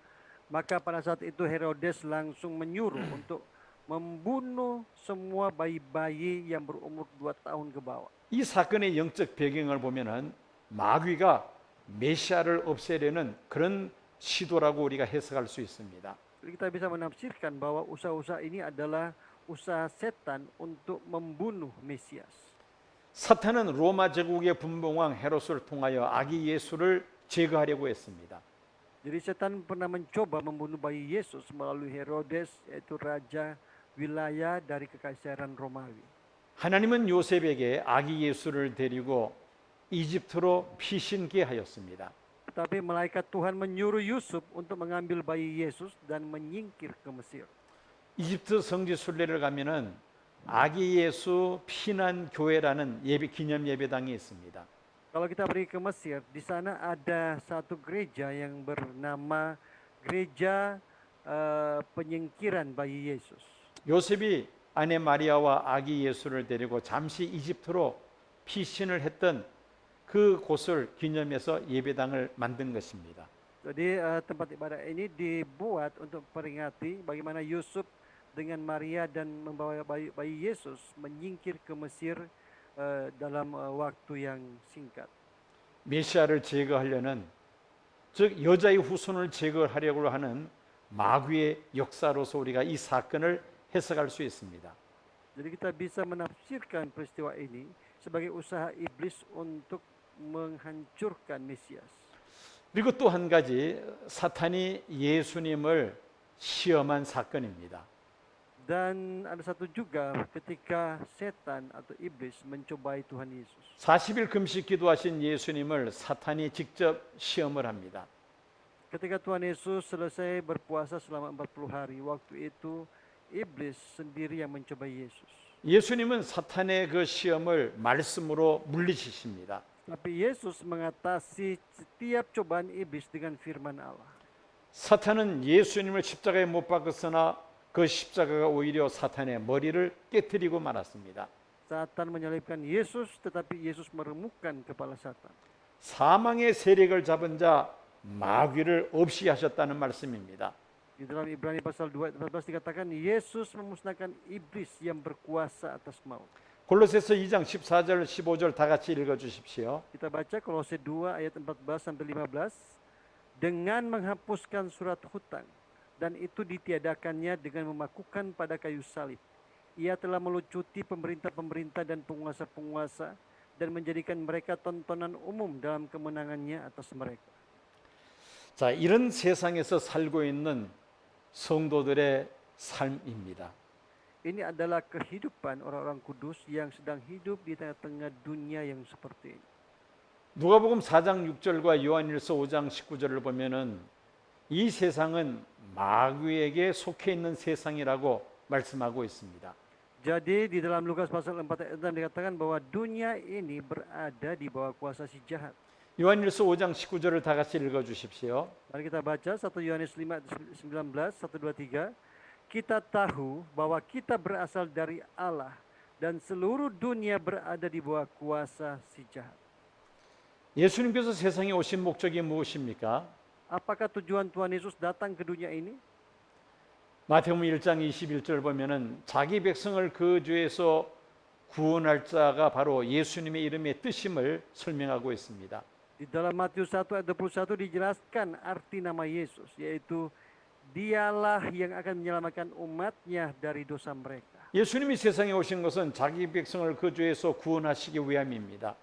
maka pada saat itu Herodes langsung menyuruh untuk membunuh semua bayi-bayi yang berumur 2 tahun ke bawah. 이 사건의 영적 배경을 보면은 마귀가 메시아를 없애려는 그런 시도라고 우리가 해석할 수 있습니다. Kita bisa menafsirkan bahwa usaha-usaha ini adalah usaha setan untuk membunuh Mesias. 사탄은 로마 제국의 분봉왕 헤롯을 통하여 아기 예수를 제거하려고 했습니다. Jadi setan pernah mencoba membunuh bayi Yesus melalui Herodes, yaitu raja wilayah dari kekaisaran Romawi. 하나님은 요셉에게 아기 예수를 데리고 이집트로 피신케 하였습니다. Tetapi malaikat Tuhan menyuruh Yusuf untuk mengambil bayi Yesus dan menyingkir ke Mesir. 이집트 성지 순례를 가면은 아기 예수 피난 교회라는 기념 예배당이 있습니다. Kalau kita pergi ke Mesir, di sana ada satu gereja yang bernama Gereja Penyingkiran Bayi Yesus. 요셉이 아내 마리아와 아기 예수를 데리고 잠시 이집트로 피신을 했던 그 곳을 기념해서 예배당을 만든 것입니다. Jadi tempat ibadah ini dibuat untuk peringati bagaimana Yusuf dengan Maria dan membawa bayi Yesus menyingkir ke Mesir dalam waktu yang singkat. 메시아를 제거하려는 즉 여자의 후손을 제거하려고 하는 마귀의 역사로서 우리가 이 사건을 해석할 수 있습니다. Jadi kita bisa menafsirkan peristiwa ini sebagai usaha iblis untuk menghancurkan Mesias. 그리고 또 한 가지 사탄이 예수님을 시험한 사건입니다. Dan ada satu juga ketika setan atau iblis mencobai Tuhan Yesus. 40일 금식 기도하신 예수님을 사탄이 직접 시험을 합니다. Ketika Tuhan Yesus selesai berpuasa selama 40 hari, waktu itu iblis sendiri yang mencobai Yesus. 예수님은 사탄의 그 시험을 말씀으로 물리치십니다. Tapi Yesus mengatasi setiap cobaan iblis dengan firman Allah. 사탄은 예수님을 십자가에 못 박았으나 그 십자가가 오히려 사탄의 머리를 깨뜨리고 말았습니다. Satan menyalibkan Yesus, tetapi Yesus meremukkan kepala Satan. 사망의 세력을 잡은 자 마귀를 없이 하셨다는 말씀입니다. Di dalam Ibrani pasal 2 ayat 14 dikatakan Yesus memusnahkan iblis yang berkuasa atas maut. 골로새서 2장 14절 15절 다 같이 읽어 주십시오. Kita baca Kolose 2 ayat 14 sampai 15. Dengan menghapuskan surat hutang dan itu ditiadakannya dengan memakukan pada kayu salib. Ia telah melucuti pemerintah-pemerintah dan penguasa-penguasa dan menjadikan mereka tontonan umum dalam kemenangannya atas mereka. 자, 이런 세상에서 살고 있는 성도들의 삶입니다. Ini adalah kehidupan orang-orang kudus yang sedang hidup di tengah-tengah dunia yang seperti ini. 누가복음 4장 6절과 요한일서 5장 19절을 보면은 이 세상은 마귀에게 속해 있는 세상이라고 말씀하고 있습니다. Jadi di dalam Lukas pasal 4 ayat 6 dikatakan bahwa dunia ini berada di bawah kuasa si jahat. 요한일서 5장 19절을 다 같이 읽어 주십시오. Mari kita baca 1 Yohanes 5 ayat 19, 1, 2, 3. Kita tahu bahwa kita berasal dari Allah dan seluruh dunia berada di bawah kuasa si jahat. 예수님께서 세상에 오신 목적이 무엇입니까? Apakah tujuan Tuhan Yesus datang ke dunia ini? 마태복음 1장 21절 보면은 자기 백성을 그 죄에서 구원할 자가 바로 예수님의 이름의 뜻임을 설명하고 있습니다. Di dalam Matius 1 ayat 21 dijelaskan arti nama Yesus, yaitu Dialah yang akan menyelamatkan umatnya dari dosa mereka. 예수님이 세상에 오신 것은 자기 백성을 그 죄에서 구원하시기 위함입니다.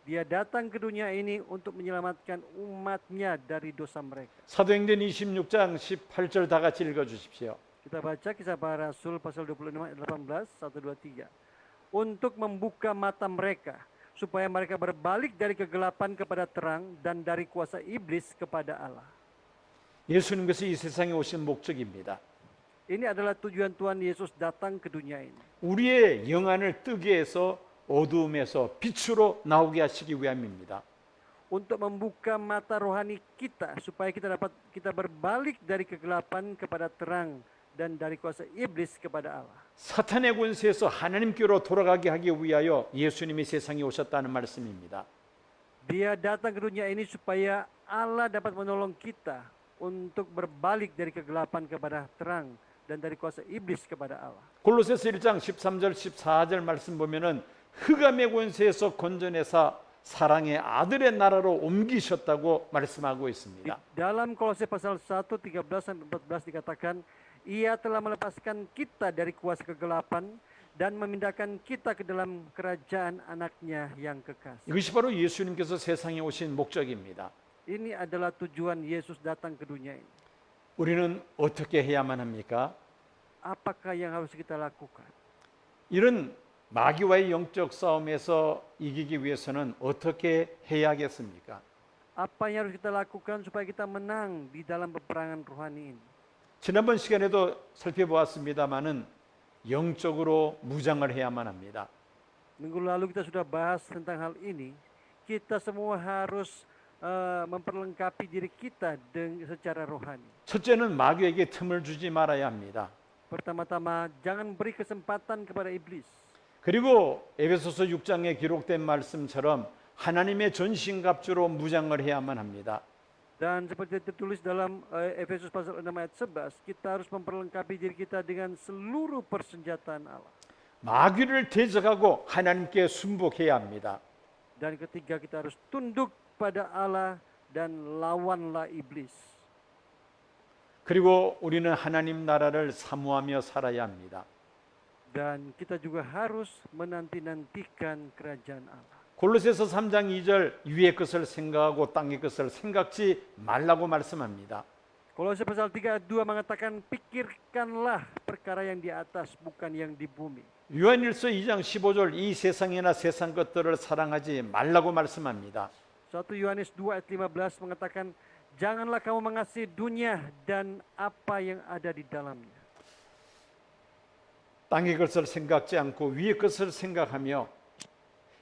Dia datang ke dunia ini untuk menyelamatkan umatnya dari dosa mereka. 사도행전 26장 18절 다 같이 읽어 주십시오. Kita baca Kisah Para Rasul pasal 26 ayat 18, 1, 2, 3. Untuk membuka mata mereka supaya mereka berbalik dari kegelapan kepada terang dan dari kuasa iblis kepada Allah. 예수님께서 이 세상에 오신 목적입니다. Ini adalah tujuan Tuhan Yesus datang ke dunia ini. 우리의 영안을 뜨게 해서 어두움에서 빛으로 나오게 하시기 위함입니다. Untuk membuka mata rohani kita supaya kita berbalik dari kegelapan kepada terang dan dari kuasa iblis kepada Allah. 사탄의 권세에서 하나님께로 돌아가게 하기 위하여 예수님이 세상에 오셨다는 말씀입니다. Dia datang ke dunia ini supaya Allah dapat menolong kita untuk berbalik dari kegelapan kepada terang dan dari kuasa iblis kepada Allah. 골로새서 1장 13절 14절 말씀 보면은 흑암의 권세에서 건져내사 사랑의 아들의 나라로 옮기셨다고 말씀하고 Di 있습니다. dalam Kolose pasal 1 13 sampai 14 dikatakan ia telah melepaskan kita dari kuasa kegelapan dan memindahkan kita ke dalam kerajaan anaknya yang kekasih. 이것이 바로 예수님께서 세상에 오신 목적입니다. Ini adalah tujuan Yesus datang ke dunia ini. 우리는 어떻게 해야만 합니까? Apakah yang harus kita lakukan? 이런 마귀와의 영적 싸움에서 이기기 위해서는 어떻게 해야겠습니까? Apa yang harus kita lakukan supaya kita menang di dalam peperangan rohani ini? 지난번 시간에도 살펴보았습니다마는 영적으로 무장을 해야만 합니다. Minggu lalu kita sudah bahas tentang hal ini. Kita semua harus memperlengkapi diri kita secara rohani. 첫째는 마귀에게 틈을 주지 말아야 합니다. Pertama-tama, jangan beri kesempatan kepada iblis. 그리고 에베소서 6장에 기록된 말씀처럼 하나님의 전신갑주로 무장을 해야만 합니다. Dan seperti tertulis dalam Efesus pasal 6 ayat 11, kita harus memperlengkapi diri kita dengan seluruh persenjataan Allah. 마귀를 대적하고 하나님께 순복해야 합니다. Dan ketiga, kita harus tunduk pada Allah dan lawanlah iblis. 그리고 우리는 하나님 나라를 사모하며 살아야 합니다. Dan kita juga harus menanti-nantikan kerajaan Allah. 골로새서 3장 2절 위의 것을 생각하고 땅의 것을 생각지 말라고 말씀합니다. Kolose pasal 3 ayat 2 mengatakan, pikirkanlah perkara yang di atas, bukan yang di bumi. 요한일서 2장 15절 이 세상이나 세상 것들을 사랑하지 말라고 말씀합니다. 1 Yohanes 2 ayat 15 mengatakan, janganlah kamu mengasihi dunia dan apa yang ada di dalamnya. 땅의 것을 생각지 않고 위의 것을 생각하며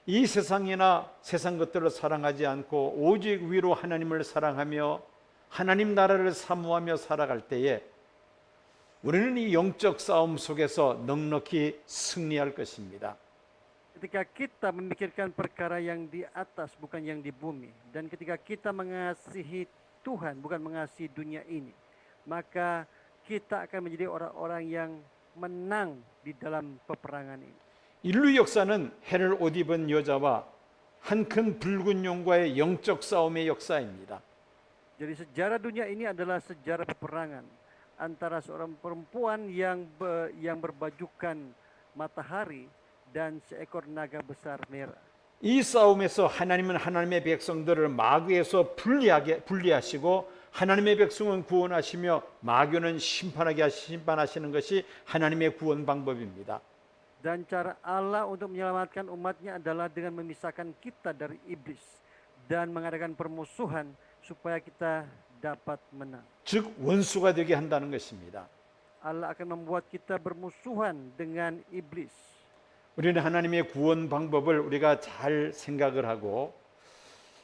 이 세상이나 세상 것들을 사랑하지 않고 오직 위로 하나님을 사랑하며 하나님 나라를 사모하며 살아갈 때에 우리는 이 영적 싸움 속에서 넉넉히 승리할 것입니다. Ketika kita memikirkan perkara yang di atas, bukan yang di bumi, dan ketika kita mengasihi Tuhan, bukan mengasihi dunia ini, maka kita akan menjadi orang-orang yang menang di dalam peperangan ini. 인류 역사는 해를 옷 입은 여자와 한 큰 붉은 용과의 영적 싸움의 역사입니다. Jadi sejarah dunia ini adalah sejarah peperangan antara seorang perempuan yang berbajukan matahari dan seekor naga besar merah. 이 싸움에서 하나님은 하나님의 백성들을 마귀에서 분리하시고 하나님의 백성은 구원하시며 마귀는 심판하시는 것이 하나님의 구원 방법입니다. Dan cara Allah untuk menyelamatkan umatnya adalah dengan memisahkan kita dari iblis dan mengadakan permusuhan supaya kita dapat menang. 즉 원수가 되게 한다는 것입니다. Allah akan membuat kita bermusuhan dengan iblis. 우리는 하나님의 구원 방법을 우리가 잘 생각을 하고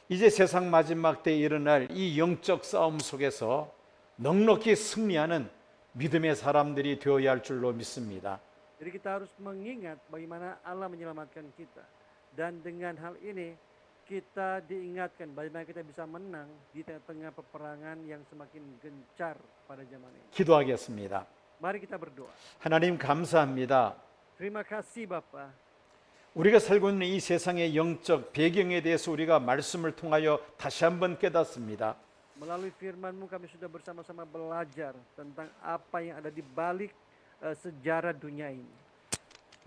이제 세상 마지막 때에 일어날 이 영적 싸움 속에서 넉넉히 승리하는 믿음의 사람들이 되어야 할 줄로 믿습니다. Jadi kita harus mengingat bagaimana Allah menyelamatkan kita. Dan dengan hal ini kita diingatkan bagaimana kita bisa menang di tengah-tengah peperangan yang semakin gencar pada zaman ini. 기도하겠습니다. Mari kita berdoa. 하나님 감사합니다. Terima kasih Bapa. 우리가 살고 있는 이 세상의 영적 배경에 대해서 우리가 말씀을 통하여 다시 한번 깨닫습니다. Melalui firman-Mu kami sudah bersama-sama belajar tentang apa yang ada di balik sejarah dunia ini.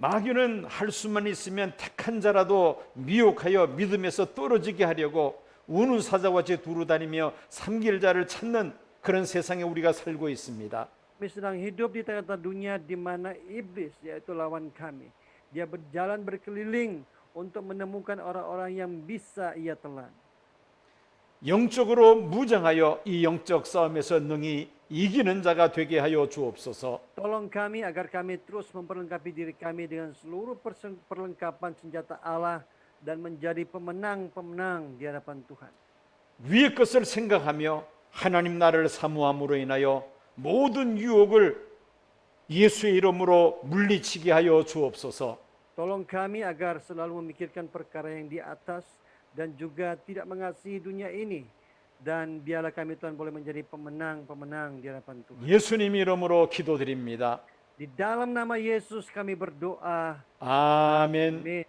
마귀는 할 수만 있으면 택한 자라도 미혹하여 믿음에서 떨어지게 하려고 우는 사자같이 두루다니며 삼킬 자를 찾는 그런 세상에 우리가 살고 있습니다. Kami sedang hidup di tengah-tengah dunia di mana iblis, yaitu lawan kami, dia berjalan berkeliling untuk menemukan orang-orang yang bisa ia telan. 영적으로 무장하여 이 영적 싸움에서 능히 이기는 자가 되게 하여 주옵소서. Tolong kami agar kami terus memperlengkapi diri kami dengan seluruh perlengkapan senjata Allah dan menjadi pemenang-pemenang di hadapan Tuhan. 위의 것을 생각하며 하나님 나라를 사모함으로 인하여 모든 유혹을 예수의 이름으로 물리치게 하여 주옵소서. Tolong kami agar selalu memikirkan perkara yang di atas dan juga tidak mengasihi dunia ini. Dan biarlah kami Tuhan boleh menjadi pemenang-pemenang di hadapan Tuhan. 예수님 이름으로 기도드립니다. Di dalam nama Yesus kami berdoa. 아멘. Amin.